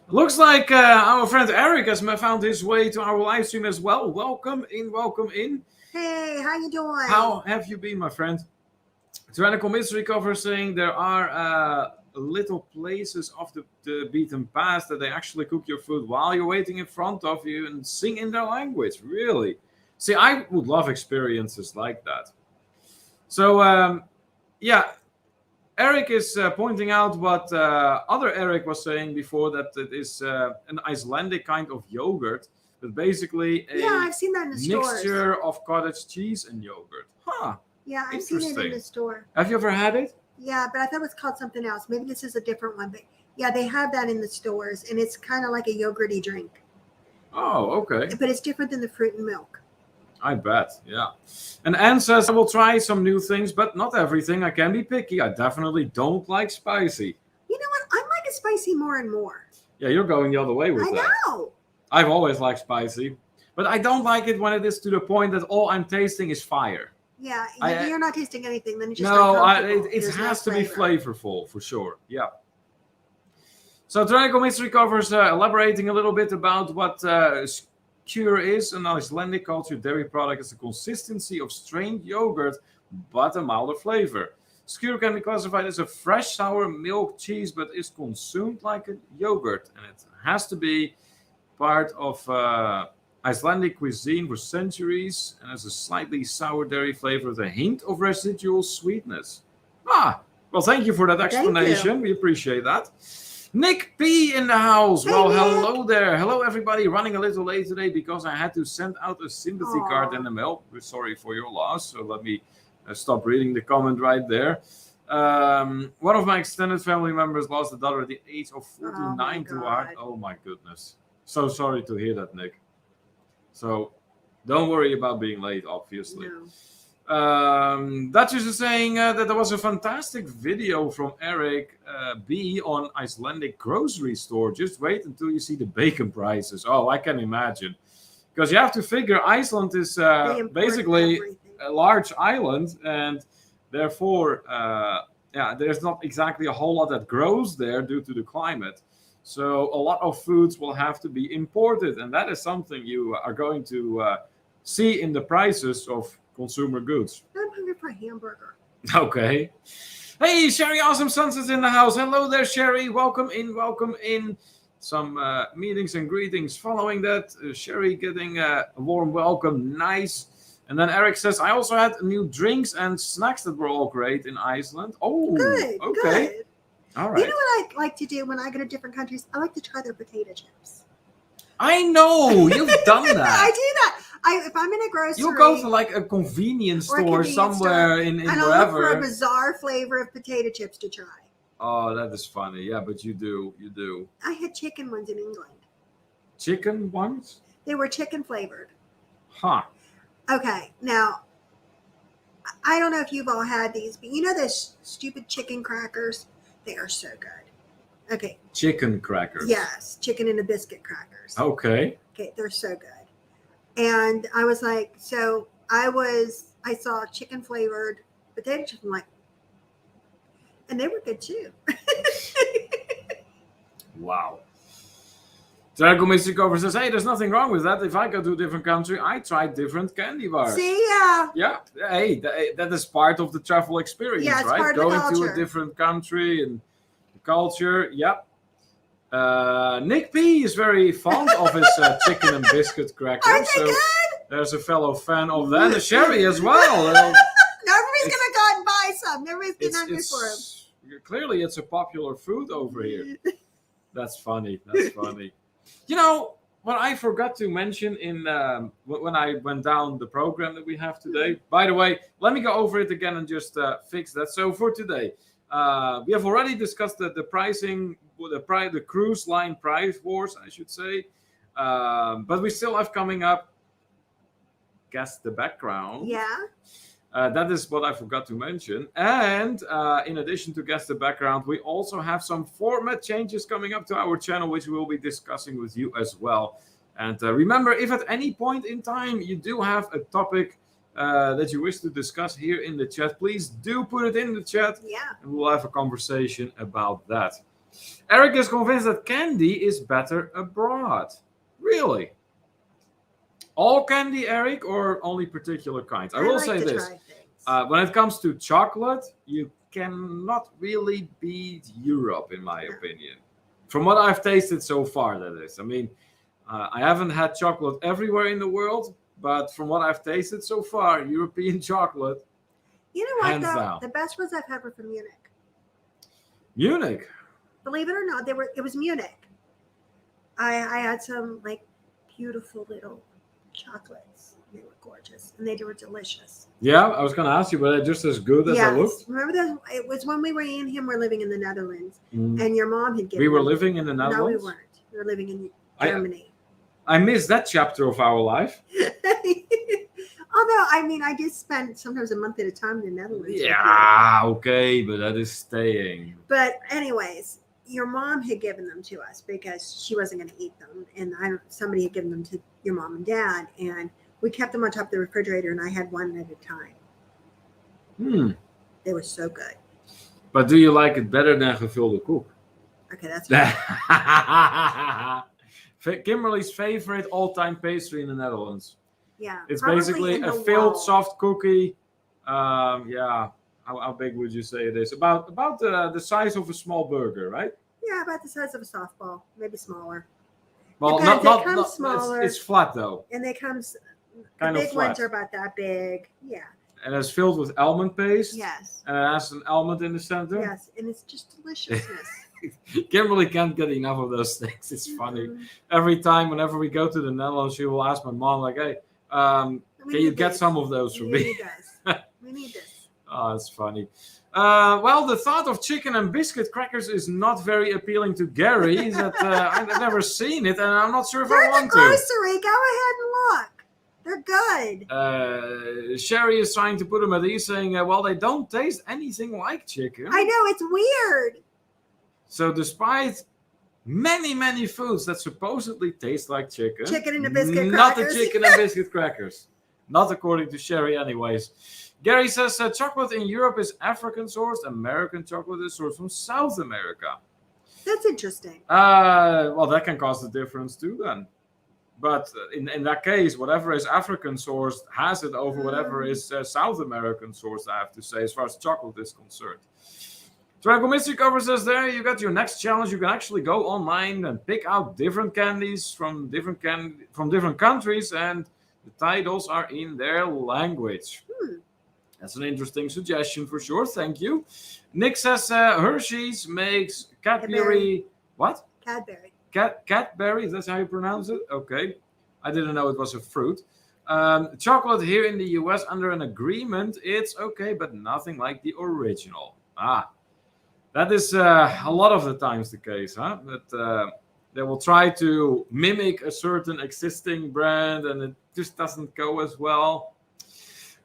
[SPEAKER 1] Looks like our friend Eric has found his way to our live stream as well. Welcome in, welcome in.
[SPEAKER 2] Hey, how you doing?
[SPEAKER 1] How have you been, my friend? Tyrannical Mystery Cover saying there are little places off the beaten path that they actually cook your food while you're waiting in front of you and sing in their language. Really? See, I would love experiences like that. So yeah, Eric is pointing out what other Eric was saying before, that it is an Icelandic kind of yogurt, but basically
[SPEAKER 2] Yeah,
[SPEAKER 1] a
[SPEAKER 2] I've seen that in the stores.
[SPEAKER 1] mixture of cottage cheese and yogurt. Huh.
[SPEAKER 2] Yeah, I've seen it in
[SPEAKER 1] Interesting.
[SPEAKER 2] the store.
[SPEAKER 1] Have you ever had it?
[SPEAKER 2] Yeah, but I thought it was called something else. Maybe this is a different one. But yeah, they have that in the stores, and it's kind of like a yogurty drink.
[SPEAKER 1] Oh, okay.
[SPEAKER 2] But it's different than the fruit and milk.
[SPEAKER 1] I bet, yeah. And Anne says, I will try some new things, but not everything. I can be picky. I definitely don't like spicy.
[SPEAKER 2] You know what? I'm liking spicy more and more.
[SPEAKER 1] Yeah, you're going the other way with
[SPEAKER 2] I
[SPEAKER 1] that.
[SPEAKER 2] know.
[SPEAKER 1] I've always liked spicy, but I don't like it when it is to the point that all I'm tasting is fire.
[SPEAKER 2] Yeah,
[SPEAKER 1] I-
[SPEAKER 2] you're not tasting anything. Then it's just
[SPEAKER 1] No,
[SPEAKER 2] uncomfortable.
[SPEAKER 1] it
[SPEAKER 2] There's
[SPEAKER 1] has
[SPEAKER 2] no
[SPEAKER 1] to be
[SPEAKER 2] flavor.
[SPEAKER 1] flavorful, for sure. Yeah. So Dragon Mystery covers elaborating a little bit about what skyr is. An Icelandic culture dairy product is the consistency of strained yogurt, but a milder flavor. Skyr can be classified as a fresh sour milk cheese, but is consumed like a yogurt, and it has to be part of Icelandic cuisine for centuries, and has a slightly sour dairy flavor with a hint of residual sweetness. Ah, well, thank you for that
[SPEAKER 2] Thank you.
[SPEAKER 1] explanation. We appreciate that. Nick P in the house.
[SPEAKER 2] Hey,
[SPEAKER 1] Well,
[SPEAKER 2] Nick.
[SPEAKER 1] hello there. Hello, everybody. Running a little late today because I had to send out a sympathy
[SPEAKER 2] Aw.
[SPEAKER 1] card in the mail. We're sorry for your loss. So let me stop reading the comment right there. One of my extended family members lost a daughter at the age of 49 to heart.
[SPEAKER 2] God.
[SPEAKER 1] Oh, my goodness. So sorry to hear that, Nick. So don't worry about being late, obviously.
[SPEAKER 2] No.
[SPEAKER 1] Duchess is saying that there was a fantastic video from Eric B on Icelandic grocery store. Just wait until you see the bacon prices. Oh, I can imagine. Because you have to figure Iceland is
[SPEAKER 2] They import
[SPEAKER 1] basically
[SPEAKER 2] everything.
[SPEAKER 1] a large island, and therefore, there's not exactly a whole lot that grows there due to the climate. So a lot of foods will have to be imported, and that is something you are going to see in the prices of consumer goods.
[SPEAKER 2] I'm hungry for a hamburger.
[SPEAKER 1] Okay. Hey, Sherry Awesome Sunsets in the house. Hello there, Sherry. Welcome in, welcome in. Some meetings and greetings following that. Sherry getting a warm welcome. Nice. And then Eric says, I also had new drinks and snacks that were all great in Iceland. Oh,
[SPEAKER 2] Good.
[SPEAKER 1] okay.
[SPEAKER 2] Good.
[SPEAKER 1] All right.
[SPEAKER 2] You know what I like to do when I go to different countries? I like to try their potato chips.
[SPEAKER 1] I know. You've done
[SPEAKER 2] I
[SPEAKER 1] that.
[SPEAKER 2] do that. If I'm in a grocery,
[SPEAKER 1] You go to like a convenience
[SPEAKER 2] Or a
[SPEAKER 1] store
[SPEAKER 2] convenience
[SPEAKER 1] somewhere
[SPEAKER 2] store,
[SPEAKER 1] in
[SPEAKER 2] and I'll look for a
[SPEAKER 1] wherever.
[SPEAKER 2] bizarre flavor of potato chips to try.
[SPEAKER 1] Oh, that is funny. Yeah, but you do. You do.
[SPEAKER 2] I had chicken ones in England.
[SPEAKER 1] Chicken ones?
[SPEAKER 2] They were chicken flavored.
[SPEAKER 1] Huh.
[SPEAKER 2] Okay, now I don't know if you've all had these, but you know those stupid chicken crackers? They are so good. Okay,
[SPEAKER 1] Chicken crackers.
[SPEAKER 2] yes, chicken and a biscuit crackers.
[SPEAKER 1] Okay.
[SPEAKER 2] Okay, they're so good. And I was like, I saw chicken flavored potato chips. I'm like, and they were good too.
[SPEAKER 1] Wow. Draco Mystic Cover says, hey, there's nothing wrong with that. If I go to a different country, I try different candy bars.
[SPEAKER 2] See, yeah.
[SPEAKER 1] Yeah. Hey, that is part of the travel experience,
[SPEAKER 2] Yeah, it's
[SPEAKER 1] right?
[SPEAKER 2] part of the
[SPEAKER 1] Going to a
[SPEAKER 2] culture.
[SPEAKER 1] different country and the culture. Yep. Nick P is very fond of his chicken and biscuit crackers.
[SPEAKER 2] Aren't they
[SPEAKER 1] So
[SPEAKER 2] good?
[SPEAKER 1] there's a fellow fan of that. And Sherry as well.
[SPEAKER 2] Everybody's going to go out and buy some. Everybody's getting hungry for them.
[SPEAKER 1] Clearly, it's a popular food over here. That's funny. That's funny. You know, what I forgot to mention in when I went down the program that we have today. By the way, let me go over it again and just fix that. So for today, we have already discussed the pricing, the cruise line price wars, I should say. But we still have coming up, guess the background.
[SPEAKER 2] Yeah.
[SPEAKER 1] That is what I forgot to mention. And in addition to guess the background, we also have some format changes coming up to our channel, which we'll be discussing with you as well. And remember, if at any point in time you do have a topic that you wish to discuss here in the chat, please do put it in the chat.
[SPEAKER 2] Yeah.
[SPEAKER 1] And we'll have a conversation about that. Eric is convinced that candy is better abroad. Really? All candy, Eric, or only particular kinds? I will
[SPEAKER 2] like
[SPEAKER 1] say
[SPEAKER 2] to
[SPEAKER 1] this.
[SPEAKER 2] try things.
[SPEAKER 1] When it comes to chocolate, you cannot really beat Europe, in my opinion. From what I've tasted so far, that is. I mean, I haven't had chocolate everywhere in the world, but from what I've tasted so far, European chocolate.
[SPEAKER 2] You know what,
[SPEAKER 1] Hands
[SPEAKER 2] though?
[SPEAKER 1] down.
[SPEAKER 2] The best ones I've had were from Munich.
[SPEAKER 1] Munich.
[SPEAKER 2] Believe it or not, it was Munich. I had some like beautiful little chocolates. They were gorgeous and they were delicious.
[SPEAKER 1] Yeah, I was going to ask you, but they're just as good as I looked.
[SPEAKER 2] Remember that? It was when we were in him. We're living in the Netherlands,
[SPEAKER 1] Mm.
[SPEAKER 2] and your mom had given.
[SPEAKER 1] We were
[SPEAKER 2] them.
[SPEAKER 1] living in the Netherlands?
[SPEAKER 2] No, we weren't. We were living in Germany.
[SPEAKER 1] I missed that chapter of our life.
[SPEAKER 2] Although, I mean, I did spend sometimes a month at a time in the Netherlands.
[SPEAKER 1] Yeah, okay, but that is staying.
[SPEAKER 2] But anyways, your mom had given them to us because she wasn't going to eat them, and somebody had given them to your mom and dad, and we kept them on top of the refrigerator, and I had one at a time. They were so good.
[SPEAKER 1] But do you like it better than gevulde koek?
[SPEAKER 2] Okay, that's
[SPEAKER 1] right. Kimberly's favorite all-time pastry in the Netherlands.
[SPEAKER 2] Yeah.
[SPEAKER 1] It's basically a filled soft cookie. Yeah. How big would you say it is? About the size of a small burger, right?
[SPEAKER 2] Yeah, about the size of a softball, maybe smaller.
[SPEAKER 1] Well,
[SPEAKER 2] Depends,
[SPEAKER 1] not
[SPEAKER 2] smaller.
[SPEAKER 1] It's flat though.
[SPEAKER 2] And they comes.
[SPEAKER 1] Kind
[SPEAKER 2] the
[SPEAKER 1] of
[SPEAKER 2] big
[SPEAKER 1] flat.
[SPEAKER 2] ones are about that big. Yeah.
[SPEAKER 1] And it's filled with almond paste.
[SPEAKER 2] Yes.
[SPEAKER 1] And it has an almond in the center.
[SPEAKER 2] Yes, and it's just deliciousness.
[SPEAKER 1] Kimberly can't get enough of those things. It's funny. Every time, whenever we go to the Netherlands, she will ask my mom, like, "Hey, can you get some of those for me?"
[SPEAKER 2] We need this.
[SPEAKER 1] Oh, it's funny. Well, the thought of chicken and biscuit crackers is not very appealing to Gary. He said, I've never seen it, and I'm not sure if I want
[SPEAKER 2] to. Grocery. Go ahead and look. They're good.
[SPEAKER 1] Sherry is trying to put him at ease, saying, well, they don't taste anything like chicken.
[SPEAKER 2] I know, it's weird.
[SPEAKER 1] So despite many, many foods that supposedly taste like chicken.
[SPEAKER 2] Chicken and a biscuit
[SPEAKER 1] not
[SPEAKER 2] crackers.
[SPEAKER 1] the chicken and biscuit crackers. Not according to Sherry anyways. Gary says chocolate in Europe is African sourced. American chocolate is sourced from South America.
[SPEAKER 2] That's interesting.
[SPEAKER 1] Well, that can cause the difference too then. But in that case, whatever is African sourced has it over whatever is South American sourced, I have to say, as far as chocolate is concerned. Triangle Mystery Cover says there, you got your next challenge. You can actually go online and pick out different candies from different countries, and the titles are in their language. That's an interesting suggestion for sure. Thank you. Nick says Hershey's makes Cadbury. What?
[SPEAKER 2] Cadbury.
[SPEAKER 1] Cadbury, that's how you pronounce it? Okay. I didn't know it was a fruit. Chocolate here in the US under an agreement, it's okay, but nothing like the original. That is a lot of the times the case, huh? That they will try to mimic a certain existing brand and it just doesn't go as well.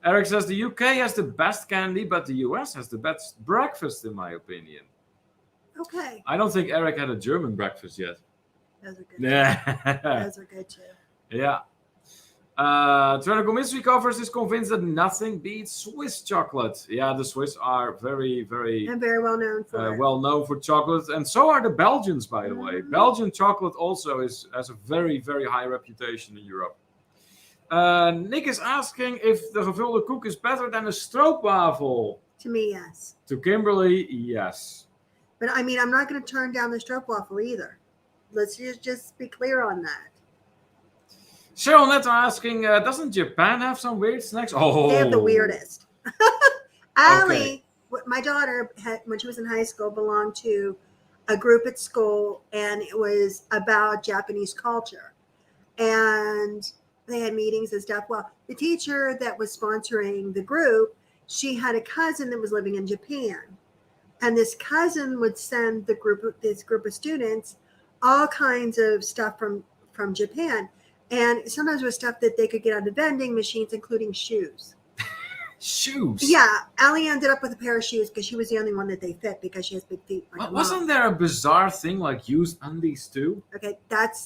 [SPEAKER 1] Eric says the UK has the best candy, but the US has the best breakfast, in my opinion.
[SPEAKER 2] Okay.
[SPEAKER 1] I don't think Eric had a German breakfast yet.
[SPEAKER 2] Those are good.
[SPEAKER 1] Yeah.
[SPEAKER 2] Those are good too.
[SPEAKER 1] Yeah. Trinical Mystery Covers is convinced that nothing beats Swiss chocolate. Yeah, the Swiss are very, very...
[SPEAKER 2] And very well known for it.
[SPEAKER 1] Well known for chocolate. And so are the Belgians, by the way. Belgian chocolate also has a very, very high reputation in Europe. Nick is asking if the gevulde koek is better than a stroopwafel.
[SPEAKER 2] To me, yes.
[SPEAKER 1] To Kimberly, yes.
[SPEAKER 2] But I mean, I'm not going to turn down the stroopwafel either. Let's just be clear on that.
[SPEAKER 1] Cheryl Neto asking, doesn't Japan have some weird snacks? Oh,
[SPEAKER 2] they have the weirdest. Allie, my daughter, when she was in high school, belonged to a group at school, and it was about Japanese culture. And they had meetings and stuff. Well, the teacher that was sponsoring the group, she had a cousin that was living in Japan. And this cousin would send this group of students all kinds of stuff from Japan. And sometimes it was stuff that they could get on the vending machines, including shoes.
[SPEAKER 1] Shoes?
[SPEAKER 2] Yeah. Allie ended up with a pair of shoes because she was the only one that they fit because she has big feet.
[SPEAKER 1] Wasn't there a bizarre thing like used undies too?
[SPEAKER 2] Okay, that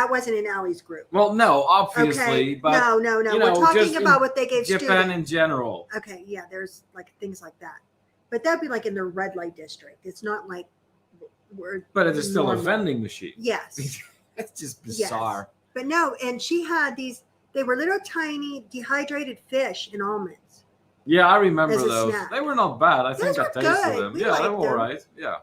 [SPEAKER 2] wasn't in Allie's group.
[SPEAKER 1] Well, no, obviously.
[SPEAKER 2] Okay.
[SPEAKER 1] But,
[SPEAKER 2] no. We're talking about what they gave
[SPEAKER 1] Japan
[SPEAKER 2] students.
[SPEAKER 1] in general.
[SPEAKER 2] Okay, yeah, there's like things like that. But that'd be like in the red light district. It's not like
[SPEAKER 1] But it is still a vending machine.
[SPEAKER 2] Yes.
[SPEAKER 1] That's just bizarre.
[SPEAKER 2] Yes. But no, and she had they were little tiny dehydrated fish and almonds.
[SPEAKER 1] Yeah, I remember
[SPEAKER 2] As a
[SPEAKER 1] those.
[SPEAKER 2] snack.
[SPEAKER 1] They were not bad. I think I tasted them.
[SPEAKER 2] We
[SPEAKER 1] yeah, they were
[SPEAKER 2] liked
[SPEAKER 1] all
[SPEAKER 2] them.
[SPEAKER 1] right. Yeah.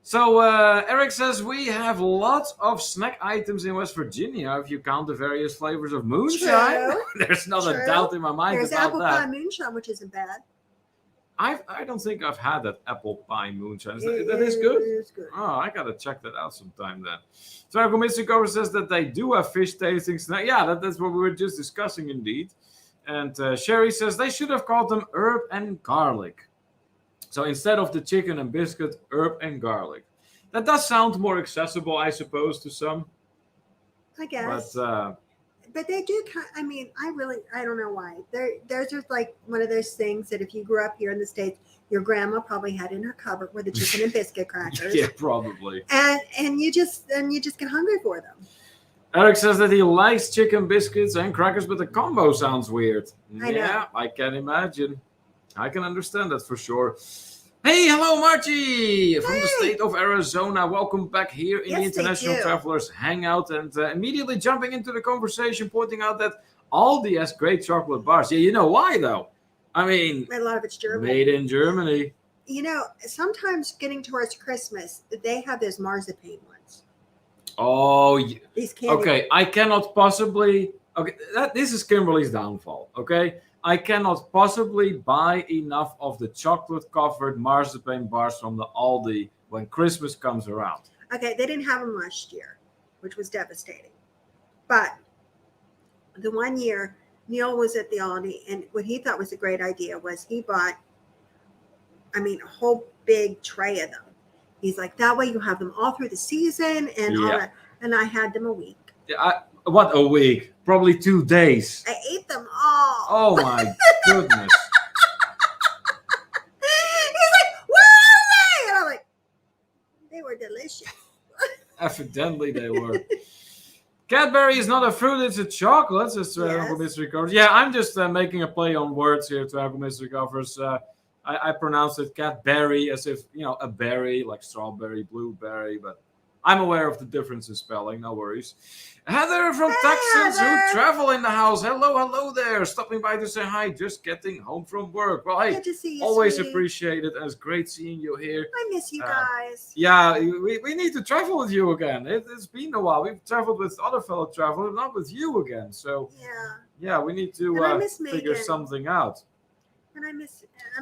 [SPEAKER 1] So Eric says we have lots of snack items in West Virginia if you count the various flavors of moonshine.
[SPEAKER 2] True.
[SPEAKER 1] There's not a
[SPEAKER 2] True.
[SPEAKER 1] doubt in my mind
[SPEAKER 2] There's
[SPEAKER 1] about
[SPEAKER 2] apple
[SPEAKER 1] that.
[SPEAKER 2] pie moonshine, which isn't bad.
[SPEAKER 1] I don't think I've had that apple pie moonshine.
[SPEAKER 2] It
[SPEAKER 1] That is good?
[SPEAKER 2] is good.
[SPEAKER 1] Oh, I gotta check that out sometime then. So Mystic says that they do have fish tasting snack. Yeah, that's what we were just discussing indeed. And Sherry says they should have called them herb and garlic. So instead of the chicken and biscuit, herb and garlic. That does sound more accessible, I suppose, to some.
[SPEAKER 2] I guess.
[SPEAKER 1] But
[SPEAKER 2] they do I mean, I don't know why. There's just like one of those things that if you grew up here in the States, your grandma probably had in her cupboard with the chicken and biscuit crackers.
[SPEAKER 1] Yeah, probably.
[SPEAKER 2] And you just get hungry for them.
[SPEAKER 1] Eric says that he likes chicken biscuits and crackers, but the combo sounds weird.
[SPEAKER 2] I know.
[SPEAKER 1] Yeah, I can imagine. I can understand that for sure. Hey, hello, Margie from the state of Arizona. Welcome back here in the International Travelers Hangout, and immediately jumping into the conversation, pointing out that Aldi has great chocolate bars. Yeah, you know why though? I mean,
[SPEAKER 2] a lot of it's Germany.
[SPEAKER 1] Made in Germany.
[SPEAKER 2] You know, sometimes getting towards Christmas, they have those marzipan ones.
[SPEAKER 1] Oh,
[SPEAKER 2] these candy.
[SPEAKER 1] Okay. I cannot possibly. Okay, this is Kimberly's downfall. Okay. I cannot possibly buy enough of the chocolate-covered marzipan bars from the Aldi when Christmas comes around.
[SPEAKER 2] Okay, they didn't have them last year, which was devastating. But the one year, Neil was at the Aldi, and what he thought was a great idea was he bought, a whole big tray of them. He's like, that way you have them all through the season and all that. And I had them a week.
[SPEAKER 1] Yeah, what a week? Probably 2 days.
[SPEAKER 2] I ate them all.
[SPEAKER 1] Oh my goodness.
[SPEAKER 2] He's like, where are they? And I'm like, they were delicious.
[SPEAKER 1] Evidently they were. Cadbury is not a fruit, it's a chocolate, says Mystery Covers. Yeah, I'm just making a play on words here to Mystery Covers. I pronounce it Cadbury as if, a berry, like strawberry, blueberry, but I'm aware of the difference in spelling, no worries. Heather from Texas, who travel in the house. Hello there. Stopping by to say hi, just getting home from work. Well, hey,
[SPEAKER 2] good to see you,
[SPEAKER 1] always
[SPEAKER 2] sweetie.
[SPEAKER 1] Appreciate it. It's great seeing you here.
[SPEAKER 2] I miss you guys.
[SPEAKER 1] Yeah, we need to travel with you again. It's been a while. We've traveled with other fellow travelers, not with you again. So, yeah, we need to figure something out.
[SPEAKER 2] And I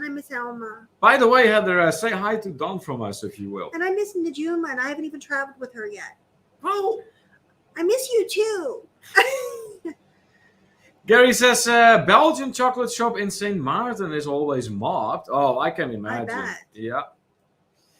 [SPEAKER 2] miss Alma.
[SPEAKER 1] By the way, Heather, say hi to Dawn from us, if you will.
[SPEAKER 2] And I miss Najuma, and I haven't even traveled with her yet.
[SPEAKER 1] Oh,
[SPEAKER 2] I miss you too.
[SPEAKER 1] Gary says Belgian chocolate shop in St. Martin is always mobbed. Oh, I can imagine.
[SPEAKER 2] I bet.
[SPEAKER 1] Yeah.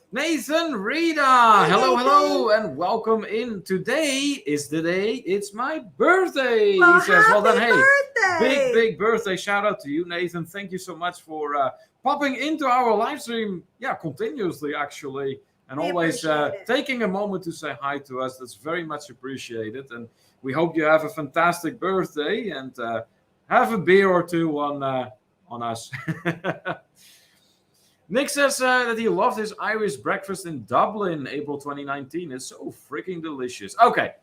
[SPEAKER 1] Nathan, Rita,
[SPEAKER 2] Hi,
[SPEAKER 1] hello, and welcome in. Today is the day. It's my birthday.
[SPEAKER 2] Well,
[SPEAKER 1] He says, well then, hey,
[SPEAKER 2] birthday.
[SPEAKER 1] big birthday shout out to you, Nathan. Thank you so much for popping into our live stream. Yeah, continuously actually, and
[SPEAKER 2] We
[SPEAKER 1] always
[SPEAKER 2] appreciate it.
[SPEAKER 1] taking a moment to say hi to us. That's very much appreciated, and we hope you have a fantastic birthday and have a beer or two on us. Nick says that he loved his Irish breakfast in Dublin, April 2019. It's so freaking delicious. Okay,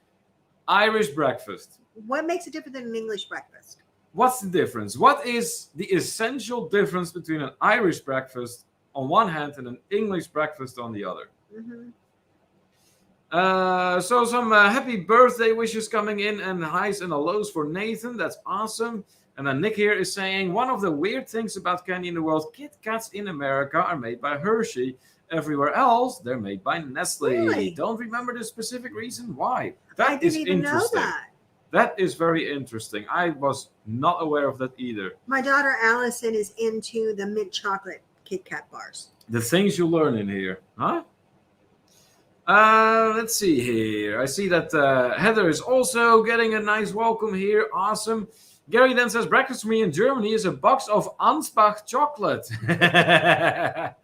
[SPEAKER 1] Irish breakfast.
[SPEAKER 2] What makes it different than an English breakfast?
[SPEAKER 1] What's the difference? What is the essential difference between an Irish breakfast on one hand and an English breakfast on the other?
[SPEAKER 2] Mm-hmm.
[SPEAKER 1] So some happy birthday wishes coming in and highs and lows for Nathan. That's awesome. And then Nick here is saying, one of the weird things about candy in the world, Kit Kats in America are made by Hershey. Everywhere else, they're made by Nestle.
[SPEAKER 2] Really?
[SPEAKER 1] Don't remember the specific reason why.
[SPEAKER 2] I
[SPEAKER 1] That is
[SPEAKER 2] didn't even know
[SPEAKER 1] interesting.
[SPEAKER 2] that.
[SPEAKER 1] That is very interesting. I was not aware of that either.
[SPEAKER 2] My daughter Allison is into the mint chocolate Kit Kat bars.
[SPEAKER 1] The things you learn in here, huh? Let's see here. I see that Heather is also getting a nice welcome here. Awesome. Gary then says, breakfast for me in Germany is a box of Ansbach chocolate. That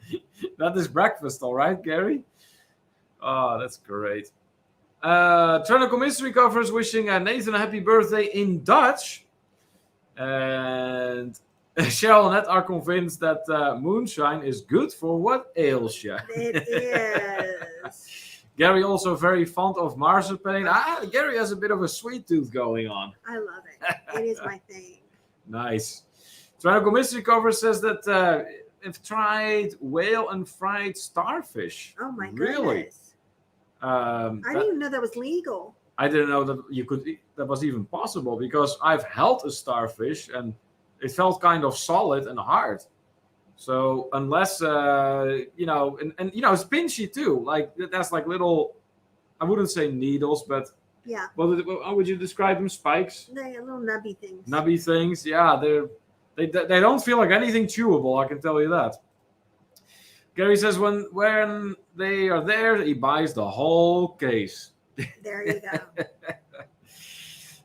[SPEAKER 1] is breakfast, all right, Gary? Oh, that's great. Tronical Mystery Covers wishing Nathan a happy birthday in Dutch. And Cheryl and Ed are convinced that moonshine is good for what ails you.
[SPEAKER 2] It is.
[SPEAKER 1] Gary also very fond of marzipan. Gary has a bit of a sweet tooth going on.
[SPEAKER 2] I love it. It is my thing.
[SPEAKER 1] Nice. Tronical Mystery Cover says that have tried whale and fried starfish.
[SPEAKER 2] Oh my
[SPEAKER 1] Really?
[SPEAKER 2] goodness! I didn't even know that was legal.
[SPEAKER 1] I didn't know that that was even possible, because I've held a starfish and it felt kind of solid and hard. So unless and it's pinchy too. Like that's like little, I wouldn't say needles, but
[SPEAKER 2] Yeah,
[SPEAKER 1] how would you describe them? Spikes,
[SPEAKER 2] they little nubby things.
[SPEAKER 1] nubby things. Yeah, they don't feel like anything chewable. I can tell you that. Gary says when they are there, he buys the whole case.
[SPEAKER 2] There you go.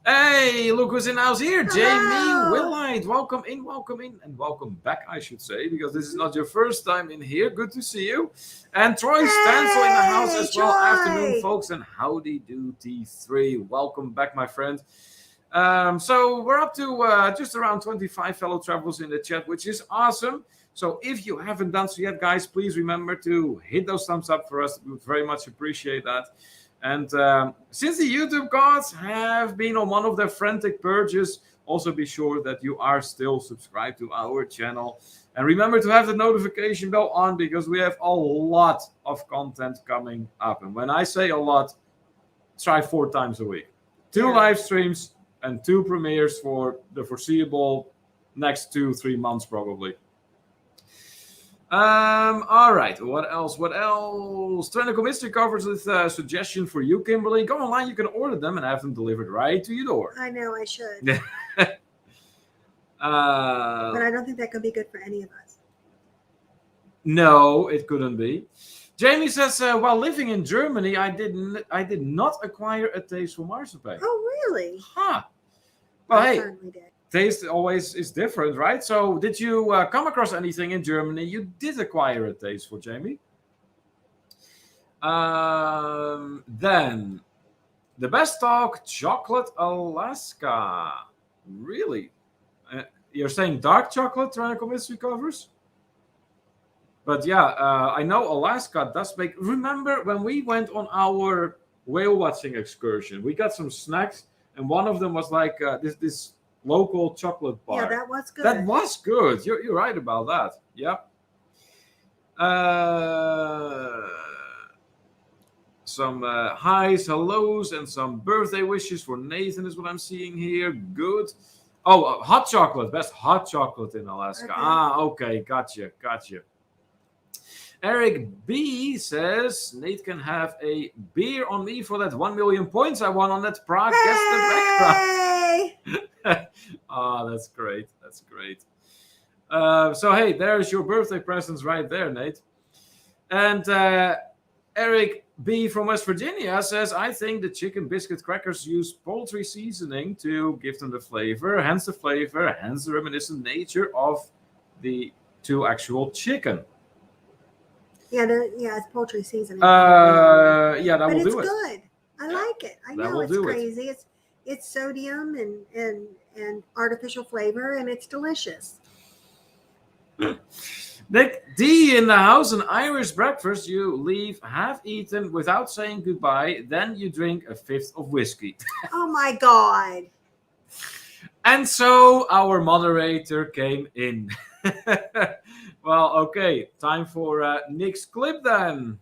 [SPEAKER 1] Hey, look who's in the house here.
[SPEAKER 2] Hello.
[SPEAKER 1] Jamie Willite. Welcome in, and welcome back, I should say, because this is not your first time in here. Good to see you. And Troy Stansel in the house as well.
[SPEAKER 2] Troy.
[SPEAKER 1] Afternoon, folks, and howdy do T3. Welcome back, my friend. So we're up to just around 25 fellow travelers in the chat, which is awesome. So if you haven't done so yet, guys, please remember to hit those thumbs up for us. We would very much appreciate that. And since the YouTube gods have been on one of their frantic purges, also be sure that you are still subscribed to our channel. And remember to have the notification bell on, because we have a lot of content coming up. And when I say a lot, try 4 times a week. 2 live streams and 2 premieres for the foreseeable next 2-3 months probably. All right. What else? Trenical Mystery covers with a suggestion for you, Kimberly. Go online, you can order them and have them delivered right to your door.
[SPEAKER 2] I know I should.
[SPEAKER 1] But
[SPEAKER 2] I don't think that could be good for any of us.
[SPEAKER 1] No, it couldn't be. Jamie says, while living in Germany, I did not acquire a taste for marzipan.
[SPEAKER 2] Oh, really?
[SPEAKER 1] Huh. Well,
[SPEAKER 2] I
[SPEAKER 1] hey.
[SPEAKER 2] certainly did.
[SPEAKER 1] Taste always is different, right? So did you come across anything in Germany you did acquire a taste for, Jamie? Then the best talk, chocolate Alaska. Really? You're saying dark chocolate, Tyrannical Mystery covers? But yeah, I know Alaska does make... Remember when we went on our whale watching excursion, we got some snacks, and one of them was like this local chocolate bar.
[SPEAKER 2] Yeah, that was good.
[SPEAKER 1] That was good. You're right about that. Yep. Some highs, hellos, and some birthday wishes for Nathan is what I'm seeing here. Good. Oh, hot chocolate. Best hot chocolate in Alaska.
[SPEAKER 2] Okay.
[SPEAKER 1] Okay. Gotcha. Eric B says, Nate can have a beer on me for that 1 million points I won on that Prague guest the background. Oh, that's great. So, hey, there's your birthday presents right there, Nate. And Eric B from West Virginia says, I think the chicken biscuit crackers use poultry seasoning to give them the flavor, hence the reminiscent nature of the two actual chicken.
[SPEAKER 2] Yeah, it's poultry seasoning.
[SPEAKER 1] Yeah, that will do it.
[SPEAKER 2] But it's good. I like it. I know it's crazy. It's sodium and artificial flavor, and it's delicious.
[SPEAKER 1] Nick D in the house, an Irish breakfast you leave half eaten without saying goodbye, then you drink a fifth of whiskey.
[SPEAKER 2] Oh my God.
[SPEAKER 1] And so our moderator came in. Well, okay, time for Nick's clip then.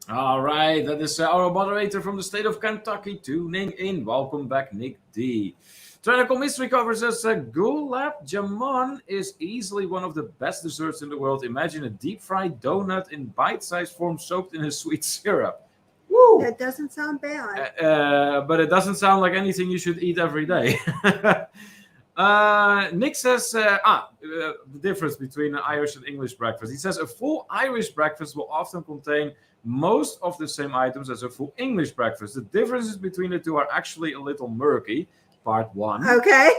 [SPEAKER 1] All right, that is our moderator from the state of Kentucky tuning in. Welcome back, Nick D. Tyrannical Mystery covers says Gulab Jamun is easily one of the best desserts in the world. Imagine a deep-fried donut in bite-sized form soaked in a sweet syrup. Woo!
[SPEAKER 2] That doesn't sound bad.
[SPEAKER 1] But it doesn't sound like anything you should eat every day. Nick says, the difference between an Irish and English breakfast. He says a full Irish breakfast will often contain most of the same items as a full English breakfast. The differences between the two are actually a little murky. Part 1.
[SPEAKER 2] Okay.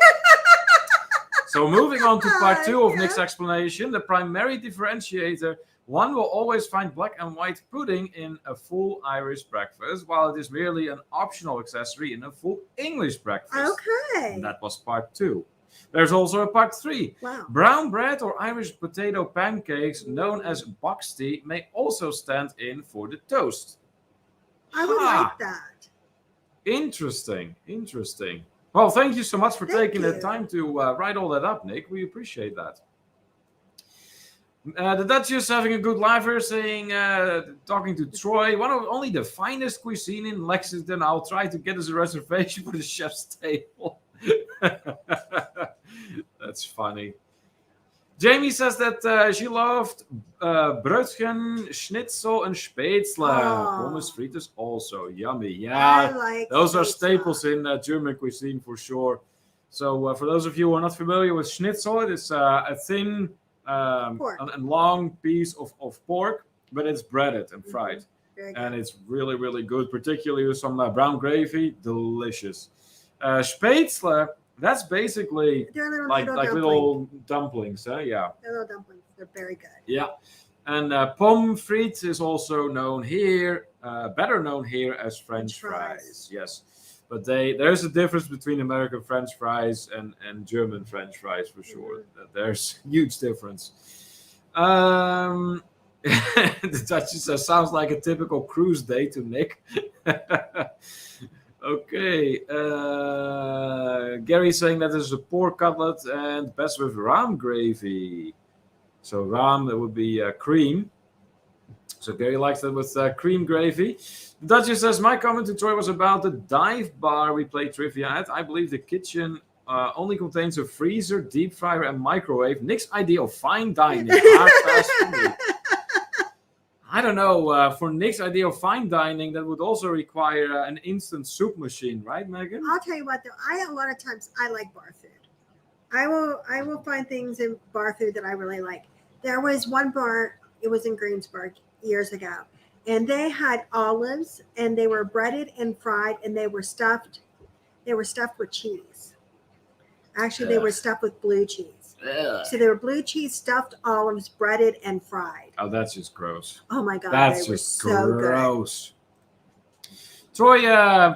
[SPEAKER 1] So moving on to part 2 of Nick's explanation, the primary differentiator, one will always find black and white pudding in a full Irish breakfast, while it is merely an optional accessory in a full English breakfast.
[SPEAKER 2] Okay.
[SPEAKER 1] And that was part 2. There's also a part 3.
[SPEAKER 2] Wow.
[SPEAKER 1] Brown bread or Irish potato pancakes, known as boxty, may also stand in for the toast.
[SPEAKER 2] I would like that.
[SPEAKER 1] Interesting. Interesting. Well, thank you so much for
[SPEAKER 2] Thank
[SPEAKER 1] taking the
[SPEAKER 2] you.
[SPEAKER 1] time to write all that up, Nick. We appreciate that. The Duchess having a good live here, saying, talking to Troy, one of only the finest cuisine in Lexington. I'll try to get us a reservation for the chef's table. That's funny. Jamie says that she loved Brötchen, Schnitzel, and Spätzle. Pommes frites also yummy. Yeah,
[SPEAKER 2] like
[SPEAKER 1] those are staples in German cuisine for sure. So for those of you who are not familiar with Schnitzel, it is a thin and long piece of pork, but it's breaded and fried. And it's really, really good, particularly with some brown gravy. Delicious. Spätzle, that's basically like little dumplings. Yeah.
[SPEAKER 2] They're little dumplings. They're very good.
[SPEAKER 1] Yeah. And pommes frites is also known here, better known here as French fries. Yes. But there's a difference between American French fries and German French fries for sure. There's huge difference. The Duchess says, sounds like a typical cruise day to Nick. Okay. Gary's saying that there's a pork cutlet and best with ram gravy. So ram, it would be cream. So Gary likes that with cream gravy. The Duchess says, my comment to Troy was about the dive bar we played trivia at. I believe the kitchen only contains a freezer, deep fryer, and microwave. Nick's idea of fine dining. Hard pass for me. I don't know. For Nick's idea of fine dining, that would also require an instant soup machine, right, Megan?
[SPEAKER 2] I'll tell you what, though. A lot of times I like bar food. I will find things in bar food that I really like. There was one bar. It was in Greensburg years ago, and they had olives, and they were breaded and fried, and they were stuffed. They were stuffed with cheese. Actually, they were stuffed with blue cheese. So they were blue cheese stuffed olives, breaded and fried.
[SPEAKER 1] Oh, that's just gross.
[SPEAKER 2] Oh my god,
[SPEAKER 1] that's
[SPEAKER 2] they
[SPEAKER 1] just
[SPEAKER 2] were so
[SPEAKER 1] gross. Good. Troy,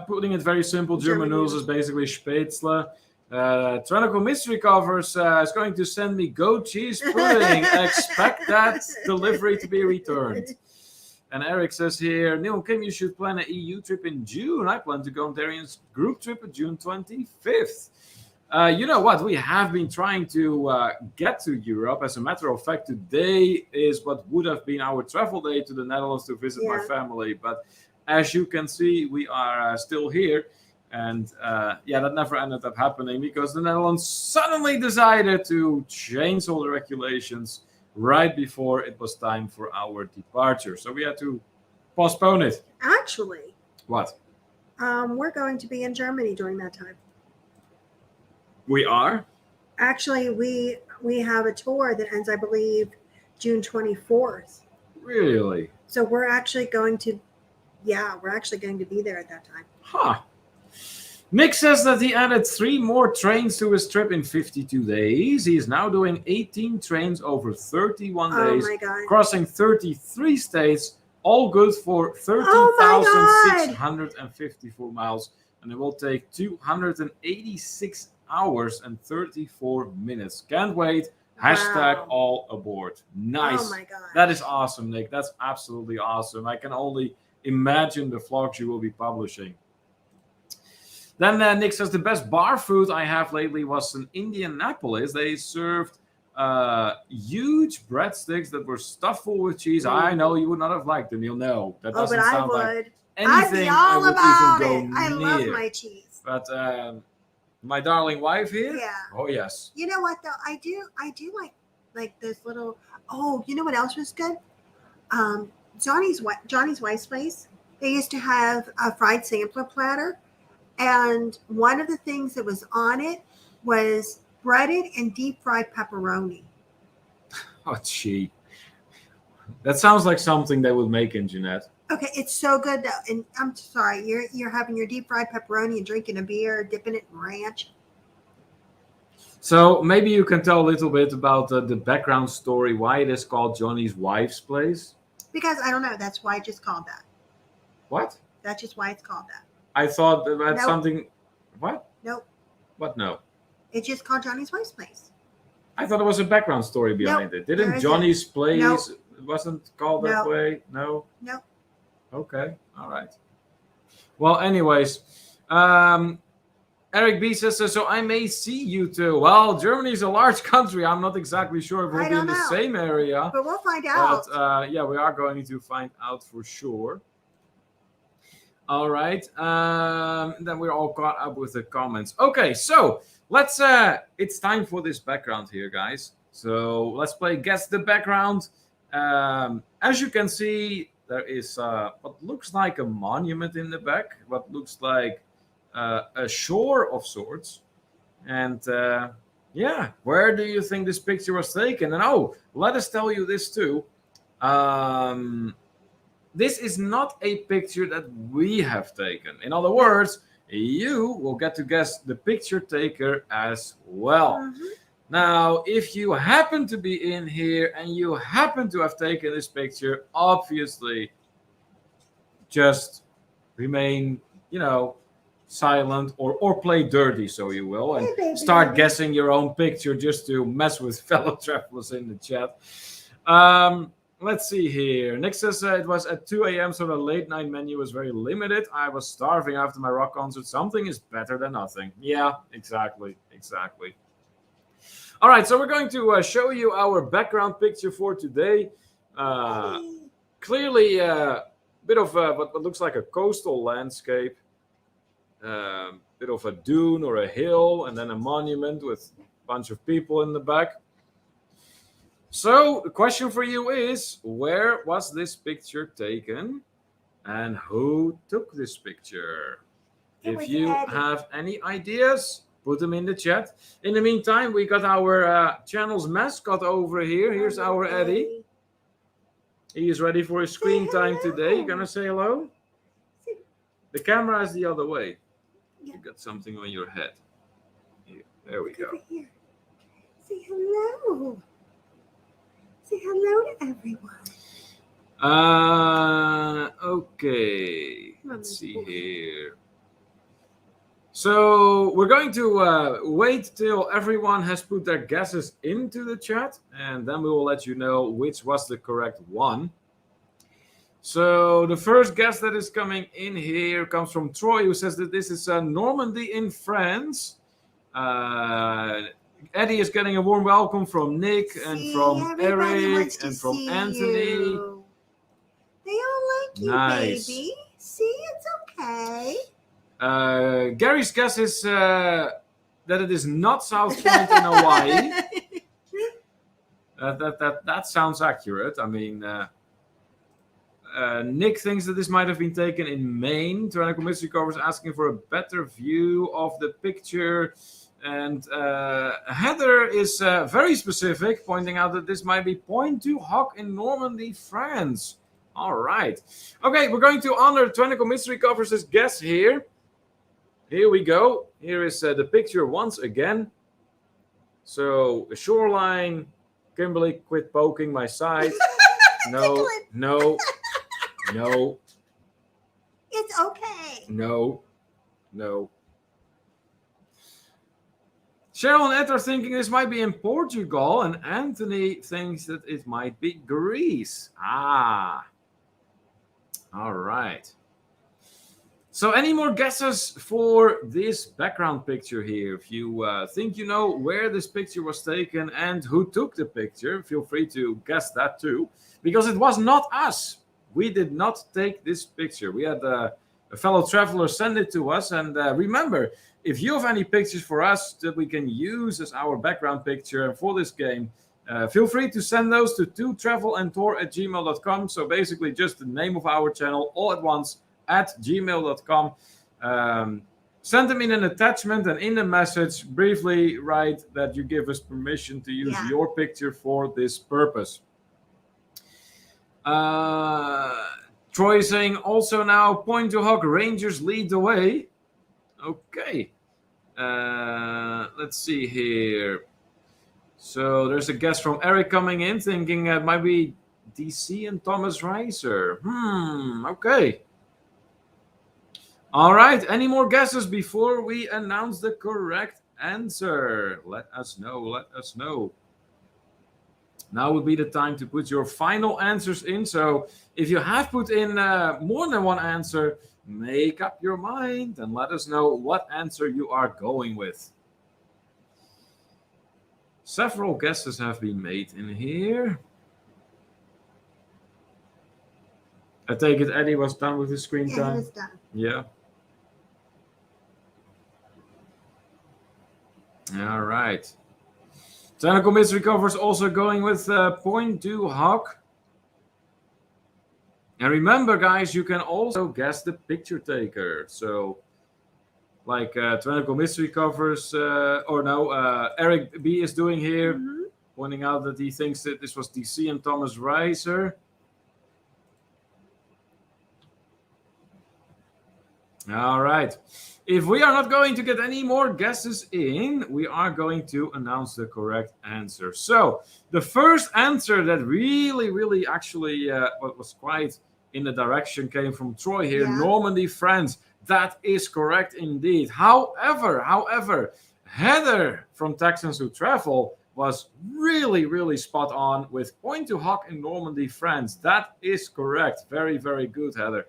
[SPEAKER 1] putting it very simple, German noodles is basically Spätzle. Tronical Mystery Covers is going to send me goat cheese pudding. Expect that delivery to be returned. And Eric says here, Neil and Kim, you should plan an EU trip in June. I plan to go on Darian's group trip on June 25th. You know what? We have been trying to get to Europe. As a matter of fact, today is what would have been our travel day to the Netherlands to visit my family. But as you can see, we are still here. And that never ended up happening because the Netherlands suddenly decided to change all the regulations right before it was time for our departure. So we had to postpone it.
[SPEAKER 2] Actually.
[SPEAKER 1] What?
[SPEAKER 2] We're going to be in Germany during that time.
[SPEAKER 1] We are?
[SPEAKER 2] Actually, we have a tour that ends, I believe, June 24th.
[SPEAKER 1] Really?
[SPEAKER 2] So we're actually going to be there at that time.
[SPEAKER 1] Huh. Nick says that he added 3 more trains to his trip in 52 days. He is now doing 18 trains over 31 days,
[SPEAKER 2] my God.
[SPEAKER 1] crossing 33 states, all good for 13,654 miles. And it will take 286 hours and 34 minutes. Can't wait. Hashtag all aboard. Nice.
[SPEAKER 2] Oh my God.
[SPEAKER 1] That is awesome, Nick. That's absolutely awesome. I can only imagine the vlogs you will be publishing. Then Nick says the best bar food I have lately was in Indianapolis. They served huge breadsticks that were stuffed full with cheese. I know you would not have liked them. You'll know. That doesn't sound like anything
[SPEAKER 2] I would
[SPEAKER 1] even go
[SPEAKER 2] I
[SPEAKER 1] near.
[SPEAKER 2] love my cheese.
[SPEAKER 1] But my darling wife here?
[SPEAKER 2] Yeah.
[SPEAKER 1] Oh, yes.
[SPEAKER 2] You know what, though? I do like those little... Oh, you know what else was good? Johnny's wife's place. They used to have a fried sampler platter. And one of the things that was on it was breaded and deep fried pepperoni.
[SPEAKER 1] Oh, gee. That sounds like something they would make in Jeanette.
[SPEAKER 2] Okay, it's so good though. And I'm sorry, you're having your deep fried pepperoni and drinking a beer, dipping it in ranch.
[SPEAKER 1] So maybe you can tell a little bit about the background story, why it is called Johnny's wife's place.
[SPEAKER 2] Because I don't know, that's why it's just called that.
[SPEAKER 1] What?
[SPEAKER 2] That's just why it's called that.
[SPEAKER 1] I thought that something. What?
[SPEAKER 2] Nope.
[SPEAKER 1] What? No.
[SPEAKER 2] It's just called Johnny's Wife's Place.
[SPEAKER 1] I thought there was a background story behind it.
[SPEAKER 2] there
[SPEAKER 1] Didn't
[SPEAKER 2] isn't.
[SPEAKER 1] Johnny's Place,
[SPEAKER 2] Nope.
[SPEAKER 1] it wasn't called that
[SPEAKER 2] Nope.
[SPEAKER 1] way? No?
[SPEAKER 2] Nope.
[SPEAKER 1] Okay, all right. Well, anyways, Eric B says, so I may see you too. Well, Germany is a large country. I'm not exactly sure if we'll
[SPEAKER 2] I
[SPEAKER 1] be in
[SPEAKER 2] don't
[SPEAKER 1] the
[SPEAKER 2] know.
[SPEAKER 1] same area.
[SPEAKER 2] But we'll find out.
[SPEAKER 1] But yeah, we are going to find out for sure. All right. Then we're all caught up with the comments. Okay, so let's it's time for this background here, guys. So let's play Guess the Background. As you can see, there is what looks like a monument in the back, what looks like a shore of sorts. And yeah, where do you think this picture was taken? And oh, let us tell you this too. This is not a picture that we have taken. In other words, you will get to guess the picture taker as well.
[SPEAKER 2] Mm-hmm.
[SPEAKER 1] Now, if you happen to be in here and you happen to have taken this picture, obviously just remain, silent or play dirty, so you will, and start guessing your own picture just to mess with fellow travelers in the chat. Let's see here. Nick says it was at 2 a.m., so the late night menu was very limited. I was starving after my rock concert. Something is better than nothing. Yeah, exactly. All right, so we're going to show you our background picture for today. Clearly, a bit of what looks like a coastal landscape. Bit of a dune or a hill, and then a monument with a bunch of people in the back. So the question for you is, where was this picture taken and who took this picture? If you have any ideas, put them in the chat. In the meantime, we got our channel's mascot over here. Here's our Eddie. He is ready for his screen time today. You gonna say hello? The camera is the other way. You got something on your head. Here, there we go.
[SPEAKER 2] Say hello. Say hello to everyone.
[SPEAKER 1] Okay. Let's see here. So we're going to wait till everyone has put their guesses into the chat, and then we will let you know which was the correct one. So the first guess that is coming in here comes from Troy, who says that this is Normandy in France. Eddie is getting a warm welcome from Nick and from Eric and from Anthony.
[SPEAKER 2] You. They all like you,
[SPEAKER 1] nice.
[SPEAKER 2] Baby. See, it's okay.
[SPEAKER 1] Gary's guess is that it is not South Point in Hawaii. That sounds accurate. I mean, Nick thinks that this might have been taken in Maine. Tyrannical Mystery Cover is asking for a better view of the picture. And Heather is very specific, pointing out that this might be Pointe du Hoc in Normandy, France. All right. Okay, we're going to honor Tyrannical Mystery Covers' guess here. Here we go. Here is the picture once again. So, a shoreline. Kimberly, quit poking my side. No.
[SPEAKER 2] It's okay.
[SPEAKER 1] No. Cheryl and Ed are thinking this might be in Portugal, and Anthony thinks that it might be Greece. All right. So any more guesses for this background picture here? If you think you know where this picture was taken and who took the picture, feel free to guess that too, because it was not us. We did not take this picture. We had a fellow traveler send it to us. And remember, if you have any pictures for us that we can use as our background picture for this game, feel free to send those to totravelandtour@gmail.com. So basically just the name of our channel all at once at gmail.com. Send them in an attachment, and in the message, briefly write that you give us permission to use your picture for this purpose. Troy is saying also now Pointe du Hoc Rangers lead the way. Okay. Let's see here. So there's a guess from Eric coming in, thinking it might be DC and Thomas Reiser. Okay. All right. Any more guesses before we announce the correct answer? Let us know. Let us know. Now would be the time to put your final answers in. So if you have put in more than one answer, make up your mind and let us know what answer you are going with. Several guesses have been made in here. I take it Eddie was done with his screen
[SPEAKER 2] Yeah,
[SPEAKER 1] time?
[SPEAKER 2] he was done.
[SPEAKER 1] Yeah. All right. Technical Mystery Covers also going with point to Hawk. And remember, guys, you can also guess the picture taker. So, like Technical Mystery Covers, Eric B is doing here, pointing out that he thinks that this was DC and Thomas Reiser. All right. If we are not going to get any more guesses in, we are going to announce the correct answer. So the first answer that really actually was quite in the direction came from Troy here,
[SPEAKER 2] Yeah.
[SPEAKER 1] Normandy, France. That is correct indeed. However, Heather from Texans Who Travel was really spot on with point to Hawk in Normandy, France. That is correct. Very good, Heather.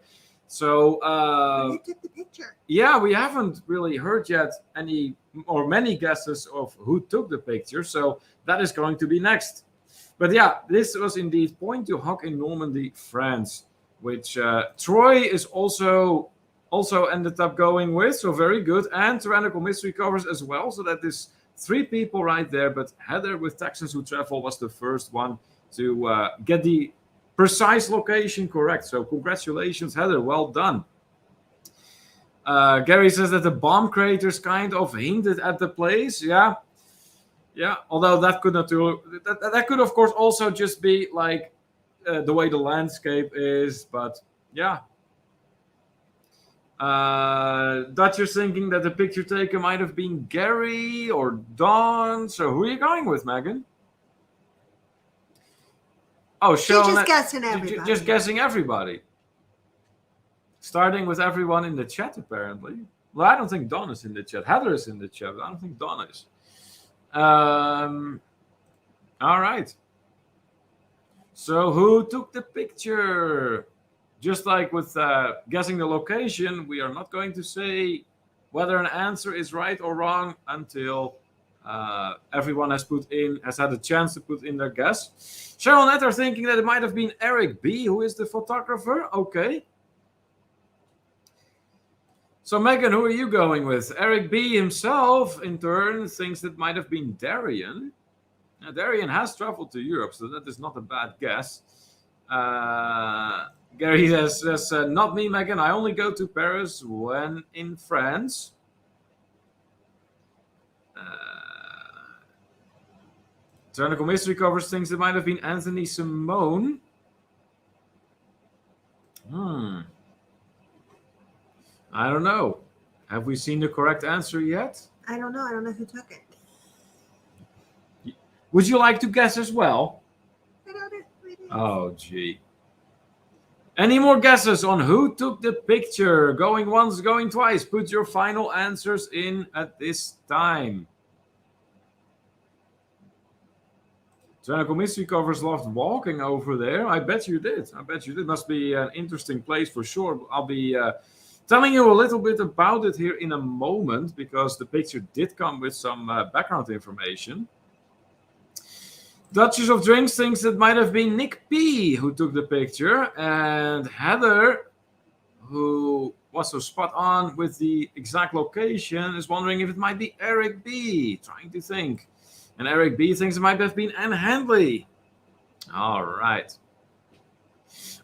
[SPEAKER 1] So
[SPEAKER 2] Who took the picture?
[SPEAKER 1] yeah, we haven't really heard yet any or many guesses of who took the picture, so that is going to be next. But yeah, this was indeed point to Hawk in Normandy, France, which Troy is also ended up going with, so very good. And Tyrannical Mystery Covers as well, so that is 3 people right there. But Heather with Texans Who Travel was the first one to get the precise location correct. So congratulations, Heather. Well done. Gary says that the bomb craters kind of hinted at the place. Yeah. Although that could not do that could of course also just be like the way the landscape is. But yeah. Dutch is thinking that the picture taker might have been Gary or Don. So who are you going with, Megan? Oh,
[SPEAKER 2] She's just guessing everybody.
[SPEAKER 1] Just guessing everybody. Starting with everyone in the chat, apparently. Well, I don't think Don is in the chat. Heather is in the chat, but I don't think Don is. All right. So who took the picture? Just like with guessing the location, we are not going to say whether an answer is right or wrong until everyone has had a chance to put in their guess. Cheryl and Ed are thinking that it might have been Eric B, who is the photographer. Okay. So Megan, who are you going with? Eric B himself, in turn, thinks that might have been Darian. Now, Darian has traveled to Europe, so that is not a bad guess. Gary says, not me, Megan. I only go to Paris when in France. Technical Mystery Covers thinks it might have been Anthony Simone. I don't know. Have we seen the correct answer yet?
[SPEAKER 2] I don't know. I don't know who took it.
[SPEAKER 1] Would you like to guess as well?
[SPEAKER 2] I don't know.
[SPEAKER 1] Oh, gee. Any more guesses on who took the picture? Going once, going twice. Put your final answers in at this time. Technical Mystery Covers loved walking over there. I bet you did. Must be an interesting place for sure. I'll be telling you a little bit about it here in a moment because the picture did come with some background information. Duchess of Drinks thinks it might have been Nick P who took the picture, and Heather, who was so spot on with the exact location, is wondering if it might be Eric B. Trying to think. And Eric B thinks it might have been Anne Handley. All right.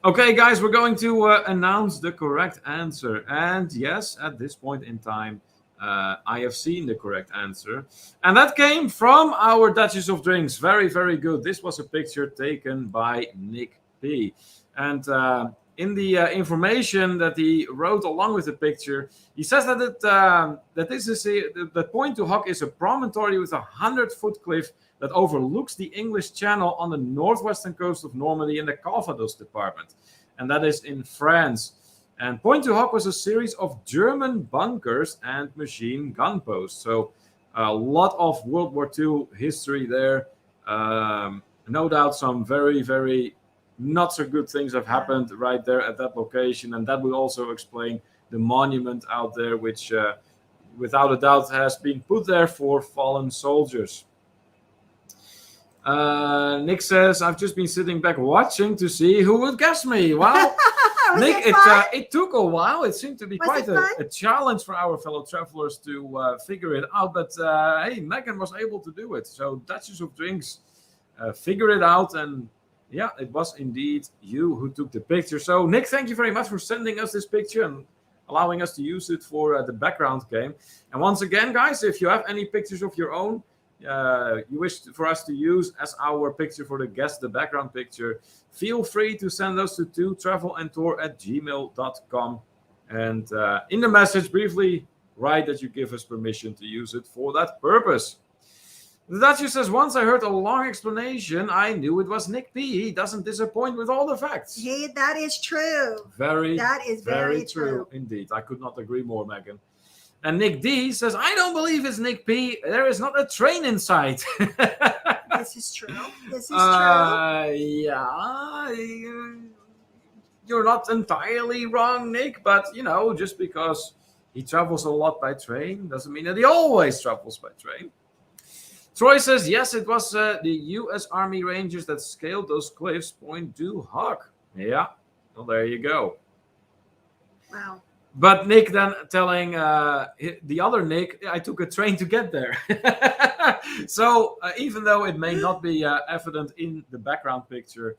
[SPEAKER 1] Okay, guys, we're going to announce the correct answer. And yes, at this point in time, I have seen the correct answer. And that came from our Duchess of Drinks. Very, very good. This was a picture taken by Nick P. And in the information that he wrote along with the picture, he says that that Point to Hawk is a promontory with a 100-foot cliff that overlooks the English Channel on the northwestern coast of Normandy in the Calvados department. And that is in France. And Point to Hawk was a series of German bunkers and machine gun posts. So A lot of World War II history there. No doubt some very, very not so good things have happened right there at that location. And that will also explain the monument out there, which without a doubt has been put there for fallen soldiers. Nick says, I've just been sitting back watching to see who would guess me. Well, Nick, it took a while. It seemed to be quite a challenge for our fellow travelers to figure it out. But hey, Megan was able to do it. So Duchess of Drinks figured it out. And yeah, it was indeed you who took the picture. So Nick, thank you very much for sending us this picture and allowing us to use it for the background game. And once again, guys, if you have any pictures of your own, you wish for us to use as our picture for the guest, the background picture, feel free to send those to travelandtour@gmail.com. And in the message, briefly write that you give us permission to use it for that purpose. The Duchess says, once I heard a long explanation, I knew it was Nick P. He doesn't disappoint with all the facts.
[SPEAKER 2] That is true.
[SPEAKER 1] That is very true. Indeed. I could not agree more, Megan. And Nick D says, I don't believe it's Nick P. There is not a train in sight.
[SPEAKER 2] This is true. This is true.
[SPEAKER 1] Yeah. You're not entirely wrong, Nick. But, just because he travels a lot by train doesn't mean that he always travels by train. Troy says, yes, it was the U.S. Army Rangers that scaled those cliffs, Point du Hoc. Yeah. Well, there you go.
[SPEAKER 2] Wow.
[SPEAKER 1] But Nick then telling the other Nick, I took a train to get there. So even though it may not be evident in the background picture,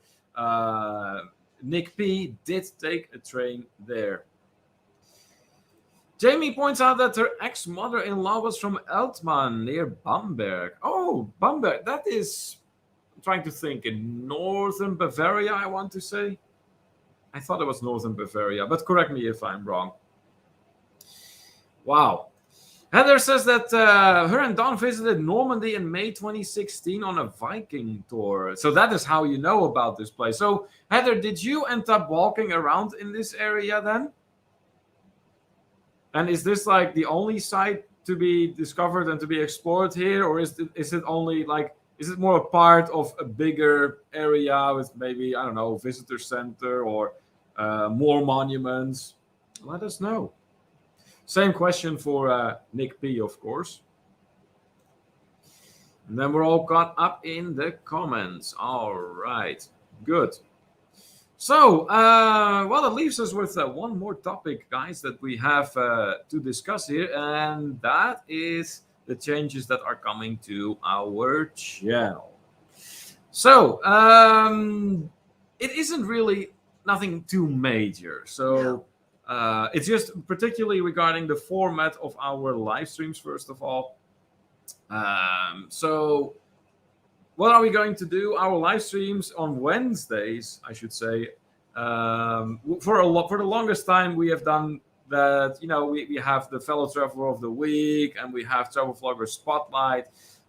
[SPEAKER 1] Nick P did take a train there. Jamie points out that her ex-mother-in-law was from Eltman near Bamberg. Oh, Bamberg. That is, I'm trying to think, in northern Bavaria, I want to say. I thought it was northern Bavaria, but correct me if I'm wrong. Wow. Heather says that her and Don visited Normandy in May 2016 on a Viking tour. So that is how you know about this place. So, Heather, did you end up walking around in this area then? And is this like the only site to be discovered and to be explored here? Or is it only like, is it more a part of a bigger area with maybe, I don't know, visitor center or more monuments? Let us know. Same question for Nick P, of course. And then we're all caught up in the comments. All right, good. So, well, it leaves us with one more topic, guys, that we have to discuss here, and that is the changes that are coming to our channel. So, it isn't really nothing too major. So, it's just particularly regarding the format of our live streams, first of all. So, what are we going to do? Our live streams on Wednesdays, I should say. For the longest time, we have done that. We have the fellow traveler of the week, and we have travel vlogger spotlight.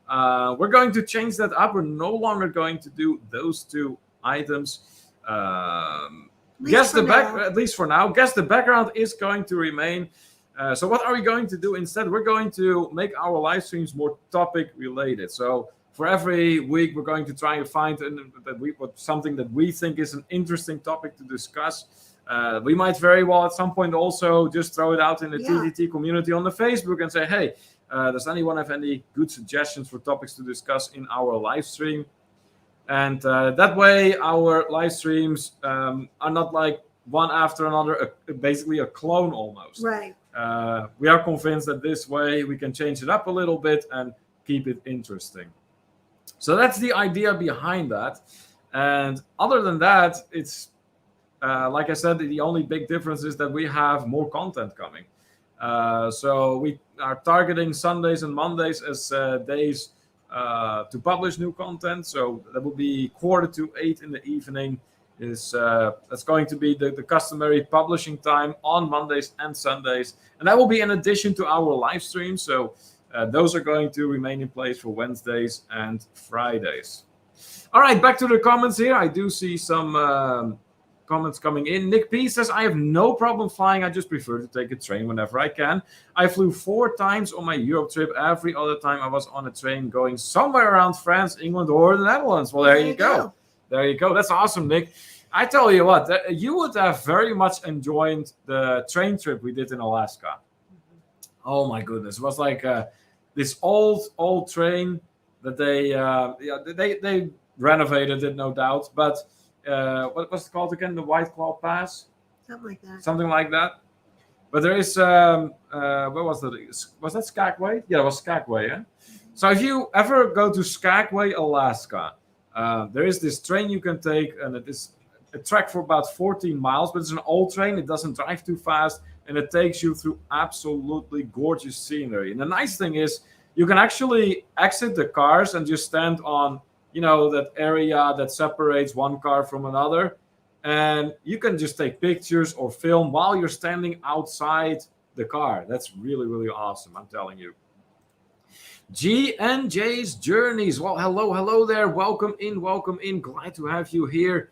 [SPEAKER 1] We're going to change that up. We're no longer going to do those two items. At least for now. Guess the background is going to remain. So what are we going to do instead? We're going to make our live streams more topic related. So for every week, we're going to try and find something that we think is an interesting topic to discuss. We might very well at some point also just throw it out in the TTT community on the Facebook and say, hey, does anyone have any good suggestions for topics to discuss in our live stream? And that way, our live streams are not like one after another, basically a clone almost.
[SPEAKER 2] Right.
[SPEAKER 1] We are convinced that this way we can change it up a little bit and keep it interesting. So that's the idea behind that. And other than that, it's, like I said, the only big difference is that we have more content coming. So we are targeting Sundays and Mondays as days to publish new content. So that will be 7:45 in the evening. That's going to be the customary publishing time on Mondays and Sundays. And that will be in addition to our live stream. So those are going to remain in place for Wednesdays and Fridays. All right, back to the comments here. I do see some comments coming in. Nick P says, I have no problem flying. I just prefer to take a train whenever I can. I flew 4 times on my Europe trip. Every other time I was on a train going somewhere around France, England, or the Netherlands. Well, there you go. There you go. That's awesome, Nick. I tell you what, you would have very much enjoyed the train trip we did in Alaska. Oh my goodness, it was like this old train that they renovated it, no doubt. But what was it called again? The White Claw Pass,
[SPEAKER 2] something like that.
[SPEAKER 1] Something like that. But there is where was that? Was that Skagway? Yeah, it was Skagway. Yeah. So if you ever go to Skagway, Alaska, there is this train you can take, and it is a track for about 14 miles, but it's an old train. It doesn't drive too fast, and it takes you through absolutely gorgeous scenery. And the nice thing is you can actually exit the cars and just stand on, that area that separates one car from another. And you can just take pictures or film while you're standing outside the car. That's really, really awesome, I'm telling you. G&J's Journeys. Well, hello there. Welcome in. Glad to have you here.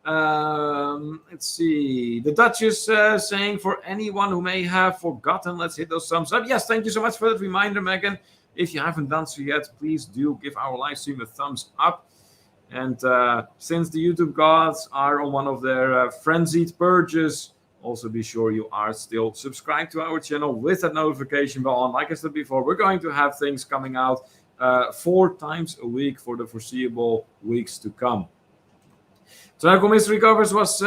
[SPEAKER 1] Let's see. The Duchess saying, for anyone who may have forgotten, let's hit those thumbs up. Yes, thank you so much for that reminder, Megan. If you haven't done so yet, please do give our live stream a thumbs up. And since the YouTube gods are on one of their frenzied purges, also be sure you are still subscribed to our channel with that notification bell on. Like I said before, we're going to have things coming out 4 times a week for the foreseeable weeks to come. Tobacco Mystery Covers was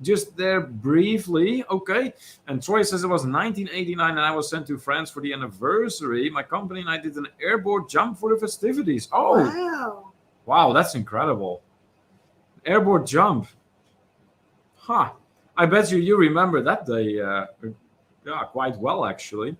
[SPEAKER 1] just there briefly. Okay. And Troy says it was 1989 and I was sent to France for the anniversary. My company and I did an airborne jump for the festivities. Oh, wow, that's incredible. Airborne jump. Huh. I bet you remember that day quite well, actually.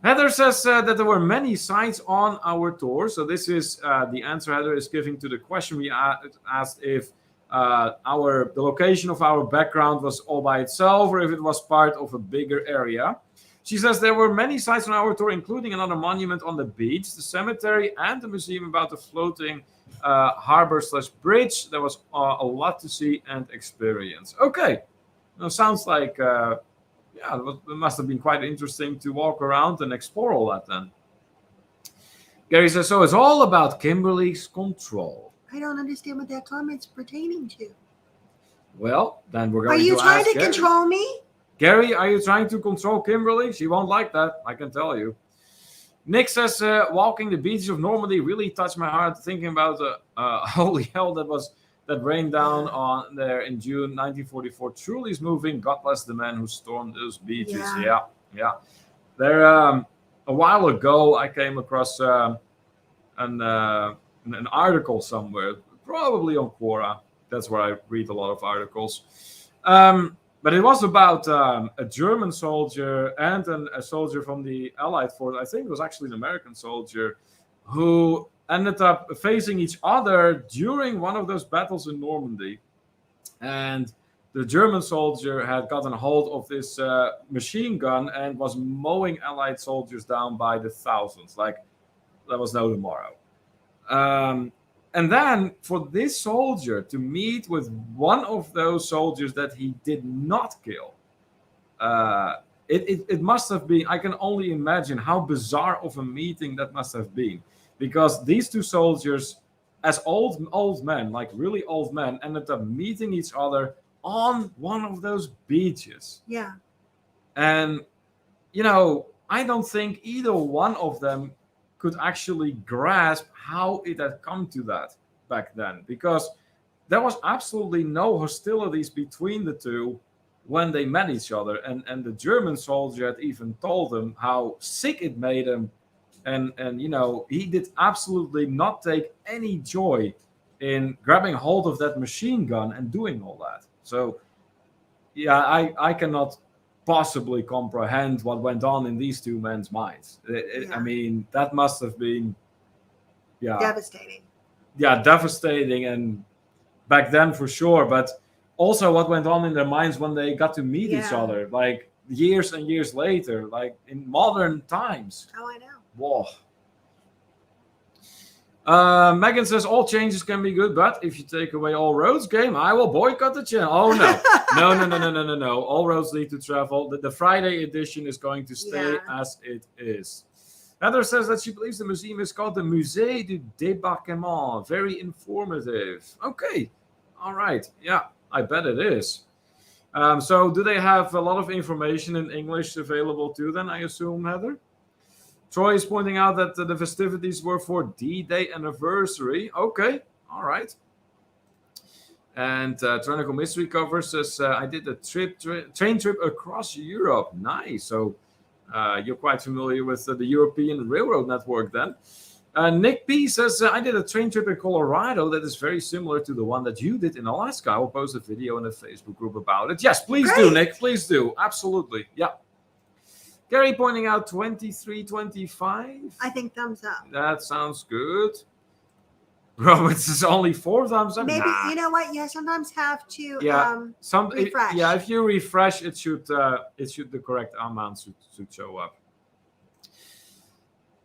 [SPEAKER 1] Heather says that there were many sites on our tour. So this is the answer Heather is giving to the question we asked if the location of our background was all by itself or if it was part of a bigger area. She says there were many sites on our tour, including another monument on the beach, the cemetery, and the museum about the floating harbor/bridge. There was a lot to see and experience. Okay, now sounds like it must have been quite interesting to walk around and explore all that then. Gary says, so it's all about Kimberly's control.
[SPEAKER 2] I don't understand what that comment's pertaining to.
[SPEAKER 1] Well, then we're going to ask
[SPEAKER 2] Are you trying to
[SPEAKER 1] Gary.
[SPEAKER 2] control me?
[SPEAKER 1] Gary, are you trying to control Kimberly? She won't like that, I can tell you. Nick says, walking the beaches of Normandy really touched my heart, thinking about the holy hell that rained down on there in June 1944. Truly is moving. God bless the man who stormed those beaches. Yeah. There, a while ago, I came across an article somewhere, probably on Quora. That's where I read a lot of articles. But it was about a German soldier and a soldier from the Allied force. I think it was actually an American soldier who ended up facing each other during one of those battles in Normandy. And the German soldier had gotten a hold of this machine gun and was mowing Allied soldiers down by the thousands. Like, there was no tomorrow. And then for this soldier to meet with one of those soldiers that he did not kill, it must have been, I can only imagine how bizarre of a meeting that must have been. Because these two soldiers, as old men, like really old men, ended up meeting each other on one of those beaches.
[SPEAKER 2] Yeah.
[SPEAKER 1] And, I don't think either one of them could actually grasp how it had come to that back then, because there was absolutely no hostilities between the two when they met each other. And the German soldier had even told them how sick it made him. And he did absolutely not take any joy in grabbing hold of that machine gun and doing all that. So, yeah, I cannot possibly comprehend what went on in these two men's minds. I mean, that must have been
[SPEAKER 2] devastating.
[SPEAKER 1] Yeah, devastating, and back then for sure, but also what went on in their minds when they got to meet each other, like years and years later, like in modern times.
[SPEAKER 2] Oh, I know.
[SPEAKER 1] Whoa. Megan says all changes can be good, but if you take away all roads game, I will boycott the channel. Oh no, no! All roads need to travel. The Friday edition is going to stay as it is. Heather says that she believes the museum is called the Musée du Débarquement. Very informative. Okay, all right. Yeah, I bet it is. So do they have a lot of information in English available too? Then I assume, Heather. Troy is pointing out that the festivities were for D-Day anniversary. Okay, all right. And Tronical Mystery Cover says, I did a train trip across Europe. Nice. So you're quite familiar with the European Railroad Network then. Nick P says, I did a train trip in Colorado that is very similar to the one that you did in Alaska. I will post a video in the Facebook group about it. Yes, please do, Nick. Please do. Absolutely. Yeah. Gary pointing out 2325.
[SPEAKER 2] I think thumbs up.
[SPEAKER 1] That sounds good. Roberts is only 4 thumbs up.
[SPEAKER 2] Maybe you know what? You sometimes have to refresh.
[SPEAKER 1] If you refresh, it should the correct amount should show up.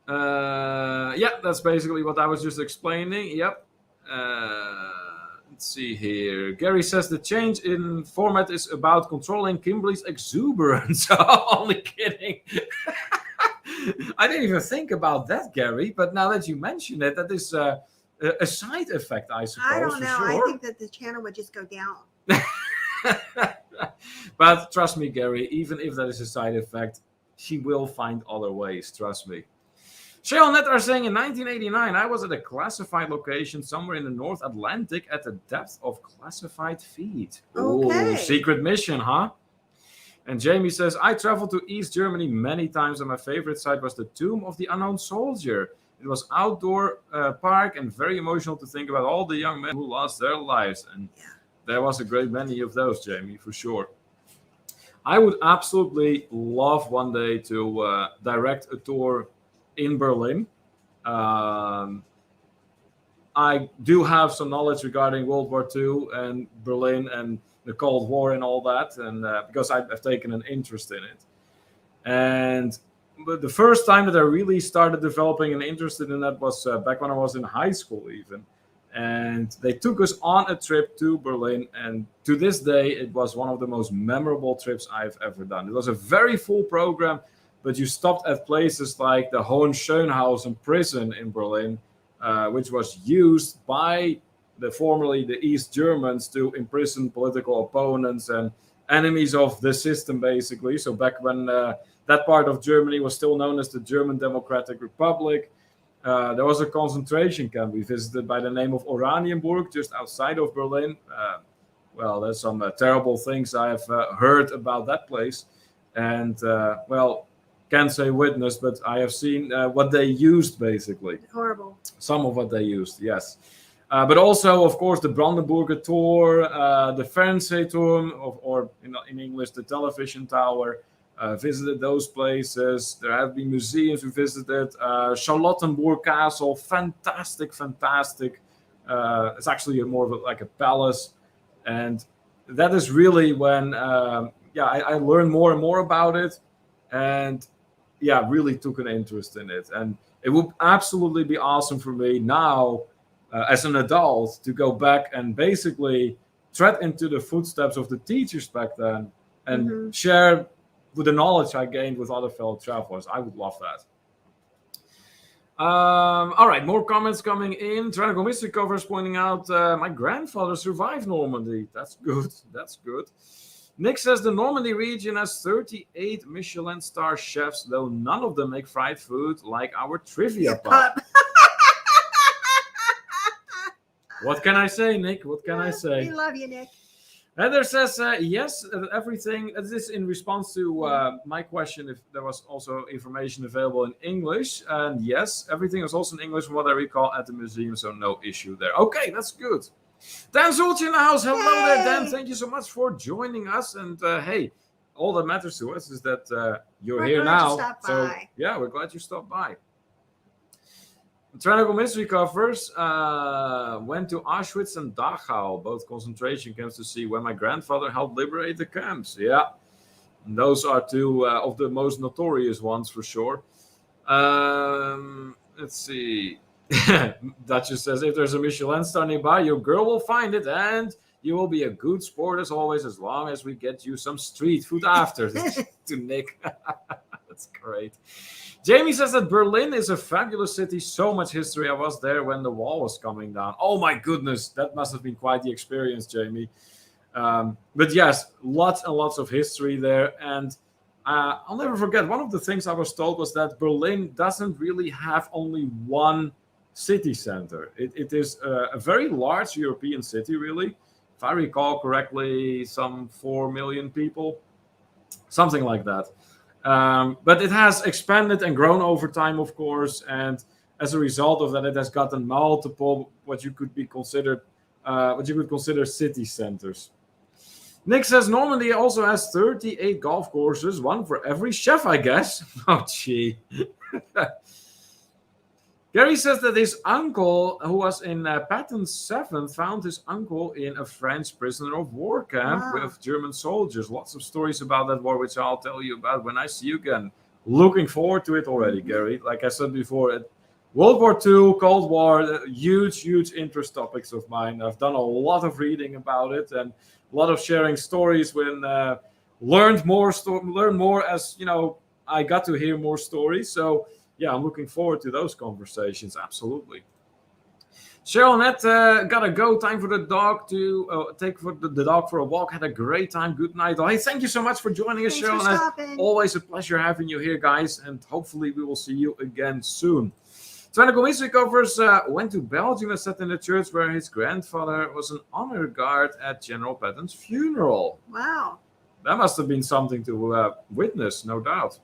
[SPEAKER 1] That's basically what I was just explaining. Yep. Let's see here. Gary says the change in format is about controlling Kimberly's exuberance. Only kidding. I didn't even think about that, Gary. But now that you mention it, that is a side effect, I suppose.
[SPEAKER 2] I don't know.
[SPEAKER 1] Sure.
[SPEAKER 2] I think that the channel would just go down.
[SPEAKER 1] But trust me, Gary, even if that is a side effect, she will find other ways. Trust me. Shale Net are saying in 1989, I was at a classified location somewhere in the North Atlantic at the depth of classified feet.
[SPEAKER 2] Okay.
[SPEAKER 1] Ooh, secret mission, huh? And Jamie says, I traveled to East Germany many times, and my favorite site was the Tomb of the Unknown Soldier. It was outdoor park and very emotional to think about all the young men who lost their lives. And there was a great many of those, Jamie, for sure. I would absolutely love one day to direct a tour in Berlin. I do have some knowledge regarding World War II and Berlin and the Cold War and all that, and because I've taken an interest in it. But the first time that I really started developing an interest in that was back when I was in high school even. And they took us on a trip to Berlin, and to this day, it was one of the most memorable trips I've ever done. It was a very full program, but you stopped at places like the Hohenschönhausen prison in Berlin, which was used by formerly the East Germans to imprison political opponents and enemies of the system, basically. So back when that part of Germany was still known as the German Democratic Republic, there was a concentration camp we visited by the name of Oranienburg, just outside of Berlin. There's some terrible things I have heard about that place. And, can't say witness, but I have seen what they used, basically.
[SPEAKER 2] Horrible.
[SPEAKER 1] Some of what they used, yes. But also, of course, the Brandenburger Tor, the Fernsehturm, or in English, the television tower. Visited those places. There have been museums we visited. Charlottenburg Castle, fantastic. It's actually more of like a palace. And that is really when, I learned more and more about it. And really took an interest in it. And it would absolutely be awesome for me now, as an adult, to go back and basically tread into the footsteps of the teachers back then and share with the knowledge I gained with other fellow travelers. I would love that. All right, more comments coming in. Tyrannical Mystery Covers pointing out my grandfather survived Normandy. That's good. Nick says the Normandy region has 38 Michelin star chefs, though none of them make fried food like our trivia pub. What can I say, Nick? What can I say?
[SPEAKER 2] We love you, Nick.
[SPEAKER 1] Heather says, yes, everything. This is in response to my question if there was also information available in English. And yes, everything is also in English from what I recall at the museum, so no issue there. Okay, that's good. Dan Zoltje in the house. Hello there, Dan. Thank you so much for joining us. And hey, all that matters to us is that you're here now. So yeah, we're glad you stopped by. Tyrannical Mystery Covers went to Auschwitz and Dachau, both concentration camps, to see when my grandfather helped liberate the camps. Yeah, and those are two of the most notorious ones for sure. Let's see. Duchess says, if there's a Michelin star nearby, your girl will find it, and you will be a good sport as always, as long as we get you some street food after. To Nick. That's great. Jamie says that Berlin is a fabulous city. So much history. I was there when the wall was coming down. Oh my goodness. That must have been quite the experience, Jamie. But yes, lots and lots of history there. And I'll never forget, one of the things I was told was that Berlin doesn't really have only one city center. It is a very large European city, really. If I recall correctly, some 4 million people, something like that. But it has expanded and grown over time, of course, and as a result of that, it has gotten multiple what you could consider city centers. Nick says Normandy also has 38 golf courses, one for every chef, I guess. Oh, gee. Gary says that his uncle, who was in Patton 7th, found his uncle in a French prisoner of war camp with German soldiers. Lots of stories about that war, which I'll tell you about when I see you again. Looking forward to it already, Gary. Like I said before, World War II, Cold War, huge, huge interest topics of mine. I've done a lot of reading about it and a lot of sharing stories when learned more as, I got to hear more stories. So, yeah, I'm looking forward to those conversations. Absolutely. Cheryl Nett, gotta go. Time for the dog to take the dog for a walk. Had a great time. Good night. Hey, thank you so much for joining us, Cheryl Nett. Always a pleasure having you here, guys. And hopefully we will see you again soon. Trying Gomisri covers went to Belgium and sat in the church where his grandfather was an honor guard at General Patton's funeral.
[SPEAKER 2] Wow.
[SPEAKER 1] That must have been something to witness, no doubt.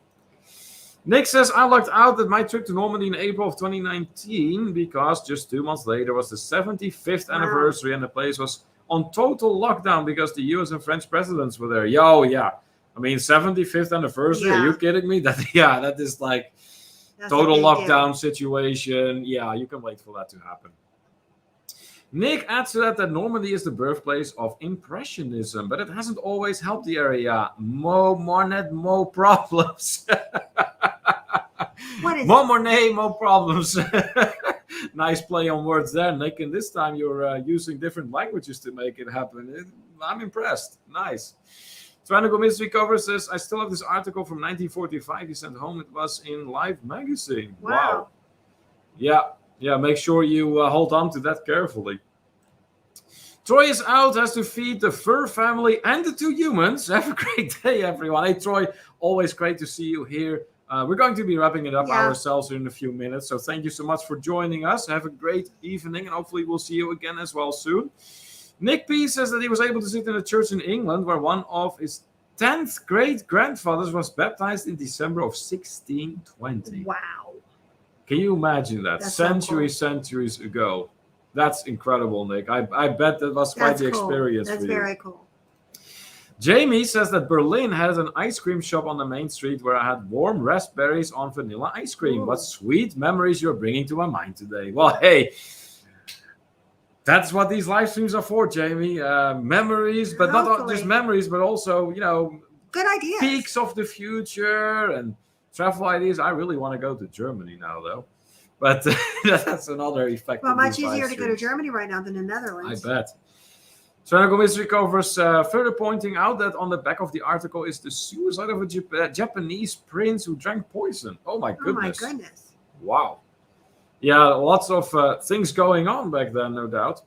[SPEAKER 1] Nick says, I lucked out at my trip to Normandy in April of 2019 because just 2 months later was the 75th anniversary and the place was on total lockdown because the US and French presidents were there. Yo, yeah. I mean, 75th anniversary. Yeah. Are you kidding me? That is like total lockdown situation. Yeah, you can wait for that to happen. Nick adds to that Normandy is the birthplace of Impressionism, but it hasn't always helped the area. More Monet, more problems.
[SPEAKER 2] What is
[SPEAKER 1] more Monet, more problems. Nice play on words there, Nick. And this time you're using different languages to make it happen. I'm impressed. Nice. Tyrannical Mystery Cover says, I still have this article from 1945 he sent home. It was in Life magazine. Wow. Yeah, make sure you hold on to that carefully. Troy is out, has to feed the fur family and the 2 humans. Have a great day, everyone. Hey, Troy, always great to see you here. We're going to be wrapping it up ourselves in a few minutes. So thank you so much for joining us. Have a great evening, and hopefully we'll see you again as well soon. Nick P says that he was able to sit in a church in England where one of his 10th great-grandfathers was baptized in December of 1620.
[SPEAKER 2] Wow.
[SPEAKER 1] Can you imagine that?
[SPEAKER 2] That's
[SPEAKER 1] Centuries ago. That's incredible, Nick. I bet that was quite the experience for you.
[SPEAKER 2] That's very cool.
[SPEAKER 1] Jamie says that Berlin has an ice cream shop on the main street where I had warm raspberries on vanilla ice cream. Ooh. What sweet memories you're bringing to my mind today. Well, hey, that's what these live streams are for, Jamie. Memories, but not just memories, but also,
[SPEAKER 2] good ideas.
[SPEAKER 1] Peaks of the future and travel ideas. I really want to go to Germany now, though. But that's another effect.
[SPEAKER 2] Well, much easier to go to Germany right now than the Netherlands.
[SPEAKER 1] I bet. Tyrannical Mystery covers further pointing out that on the back of the article is the suicide of a Japanese prince who drank poison. Oh, my goodness.
[SPEAKER 2] Oh, my goodness.
[SPEAKER 1] Wow. Yeah, lots of things going on back then, no doubt.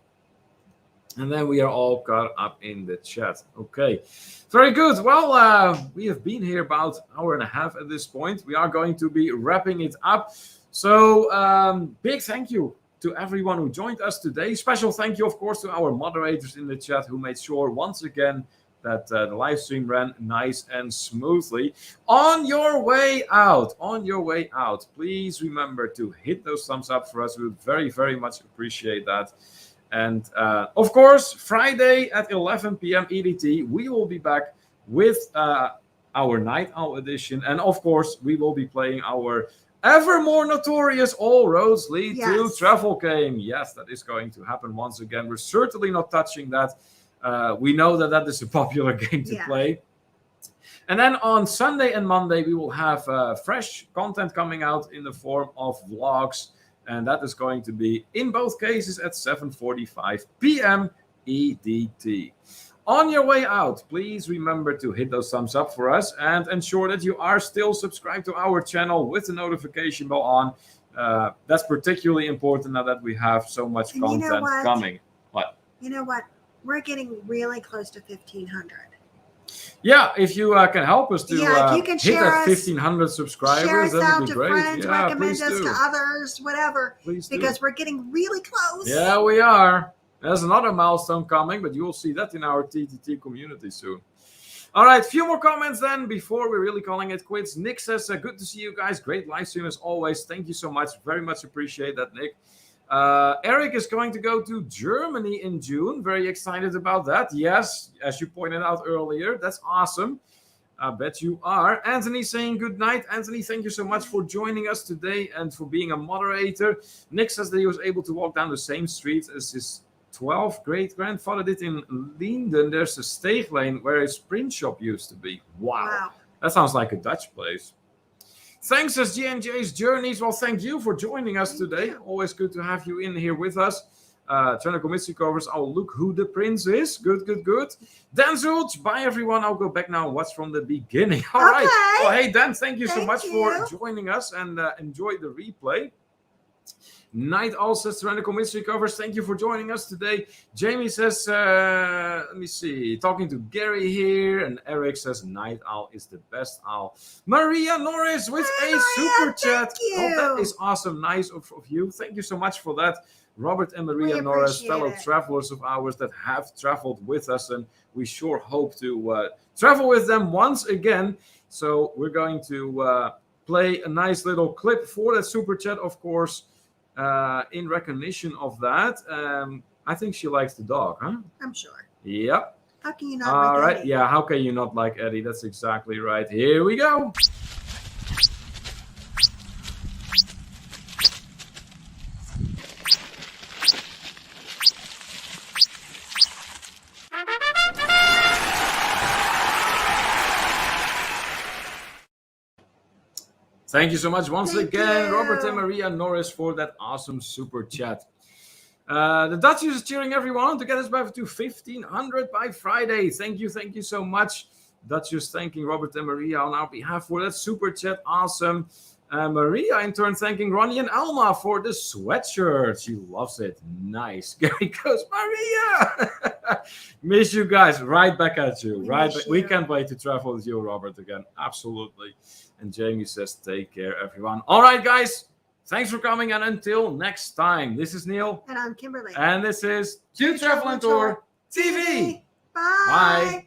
[SPEAKER 1] And then we are all caught up in the chat. Okay. Very good. Well, we have been here about an hour and a half at this point. We are going to be wrapping it up. So, big thank you to everyone who joined us today. Special thank you, of course, to our moderators in the chat who made sure once again that the live stream ran nice and smoothly. On your way out, please remember to hit those thumbs up for us. We would very, very much appreciate that. And of course, Friday at 11 p.m. EDT, we will be back with our Night Owl edition. And of course, we will be playing our ever more notorious All Roads Lead to Travel game. Yes, that is going to happen once again. We're certainly not touching that. We know that is a popular game to play. And then on Sunday and Monday, we will have fresh content coming out in the form of vlogs And that is going to be, in both cases, at 7:45 p.m. EDT. On your way out, please remember to hit those thumbs up for us and ensure that you are still subscribed to our channel with the notification bell on. That's particularly important now that we have so much
[SPEAKER 2] And you know
[SPEAKER 1] content
[SPEAKER 2] what?
[SPEAKER 1] coming. What?
[SPEAKER 2] You know what? We're getting really close to 1,500.
[SPEAKER 1] Yeah, if you can help us to
[SPEAKER 2] Yeah, if you can
[SPEAKER 1] hit
[SPEAKER 2] share
[SPEAKER 1] that
[SPEAKER 2] us-
[SPEAKER 1] 1,500 subscribers,
[SPEAKER 2] Share us
[SPEAKER 1] that
[SPEAKER 2] out
[SPEAKER 1] would be
[SPEAKER 2] to
[SPEAKER 1] great.
[SPEAKER 2] friends,
[SPEAKER 1] Yeah,
[SPEAKER 2] recommend
[SPEAKER 1] please
[SPEAKER 2] us
[SPEAKER 1] do.
[SPEAKER 2] to others, whatever,
[SPEAKER 1] Please do.
[SPEAKER 2] because we're getting really close.
[SPEAKER 1] Yeah, we are. There's another milestone coming, but you will see that in our TTT community soon. All right, few more comments then before we're really calling it quits. Nick says, good to see you guys. Great live stream as always. Thank you so much. Very much appreciate that, Nick. Eric is going to go to Germany in June. Very excited about that. Yes, as you pointed out earlier, that's awesome. I bet you are. Anthony saying good night. Anthony, thank you so much for joining us today and for being a moderator. Nick says that he was able to walk down the same street as his 12th great-grandfather did in Linden. There's a steak lane where a sprint shop used to be. Wow. That sounds like a Dutch place. Thanks, says G&J's Journeys. Well, thank you for joining us today. Always good to have you in here with us. Channel Mystery covers. Oh, look who the prince is. Good. Dan Zulch, bye everyone. I'll go back now and watch from the beginning. All right. Well, hey, Dan, thank you so much for joining us and enjoy the replay. Night Owl says Tyrannical Mystery covers. Thank you for joining us today. Jamie says, let me see, talking to Gary here. And Eric says, Night Owl is the best owl. Maria Norris with a super chat. Oh, that is awesome. Nice of you. Thank you so much for that. Robert and Maria Norris, fellow travelers of ours that have traveled with us. And we sure hope to travel with them once again. So we're going to play a nice little clip for that super chat, of course. In recognition of that, I think she likes the dog, huh?
[SPEAKER 2] I'm sure.
[SPEAKER 1] Yep.
[SPEAKER 2] How can you not like
[SPEAKER 1] All right.
[SPEAKER 2] Eddie?
[SPEAKER 1] Yeah, how can you not like Eddie? That's exactly right. Here we go. Thank you so much once again, Robert and Maria Norris, for that awesome super chat. The Duchess is cheering everyone on to get us back to 1,500 by Friday. Thank you so much. Duchess thanking Robert and Maria on our behalf for that super chat. Awesome. Maria, in turn, thanking Ronnie and Alma for the sweatshirt. She loves it. Nice. Gary goes, Maria! Miss you guys. Right back at you. We can't wait to travel with you, Robert, again. Absolutely. And Jamie says, take care, everyone. All right, guys. Thanks for coming. And until next time, this is Neil.
[SPEAKER 2] And I'm Kimberly.
[SPEAKER 1] And this is Q Travel and Tour TV.
[SPEAKER 2] Bye.
[SPEAKER 1] Bye.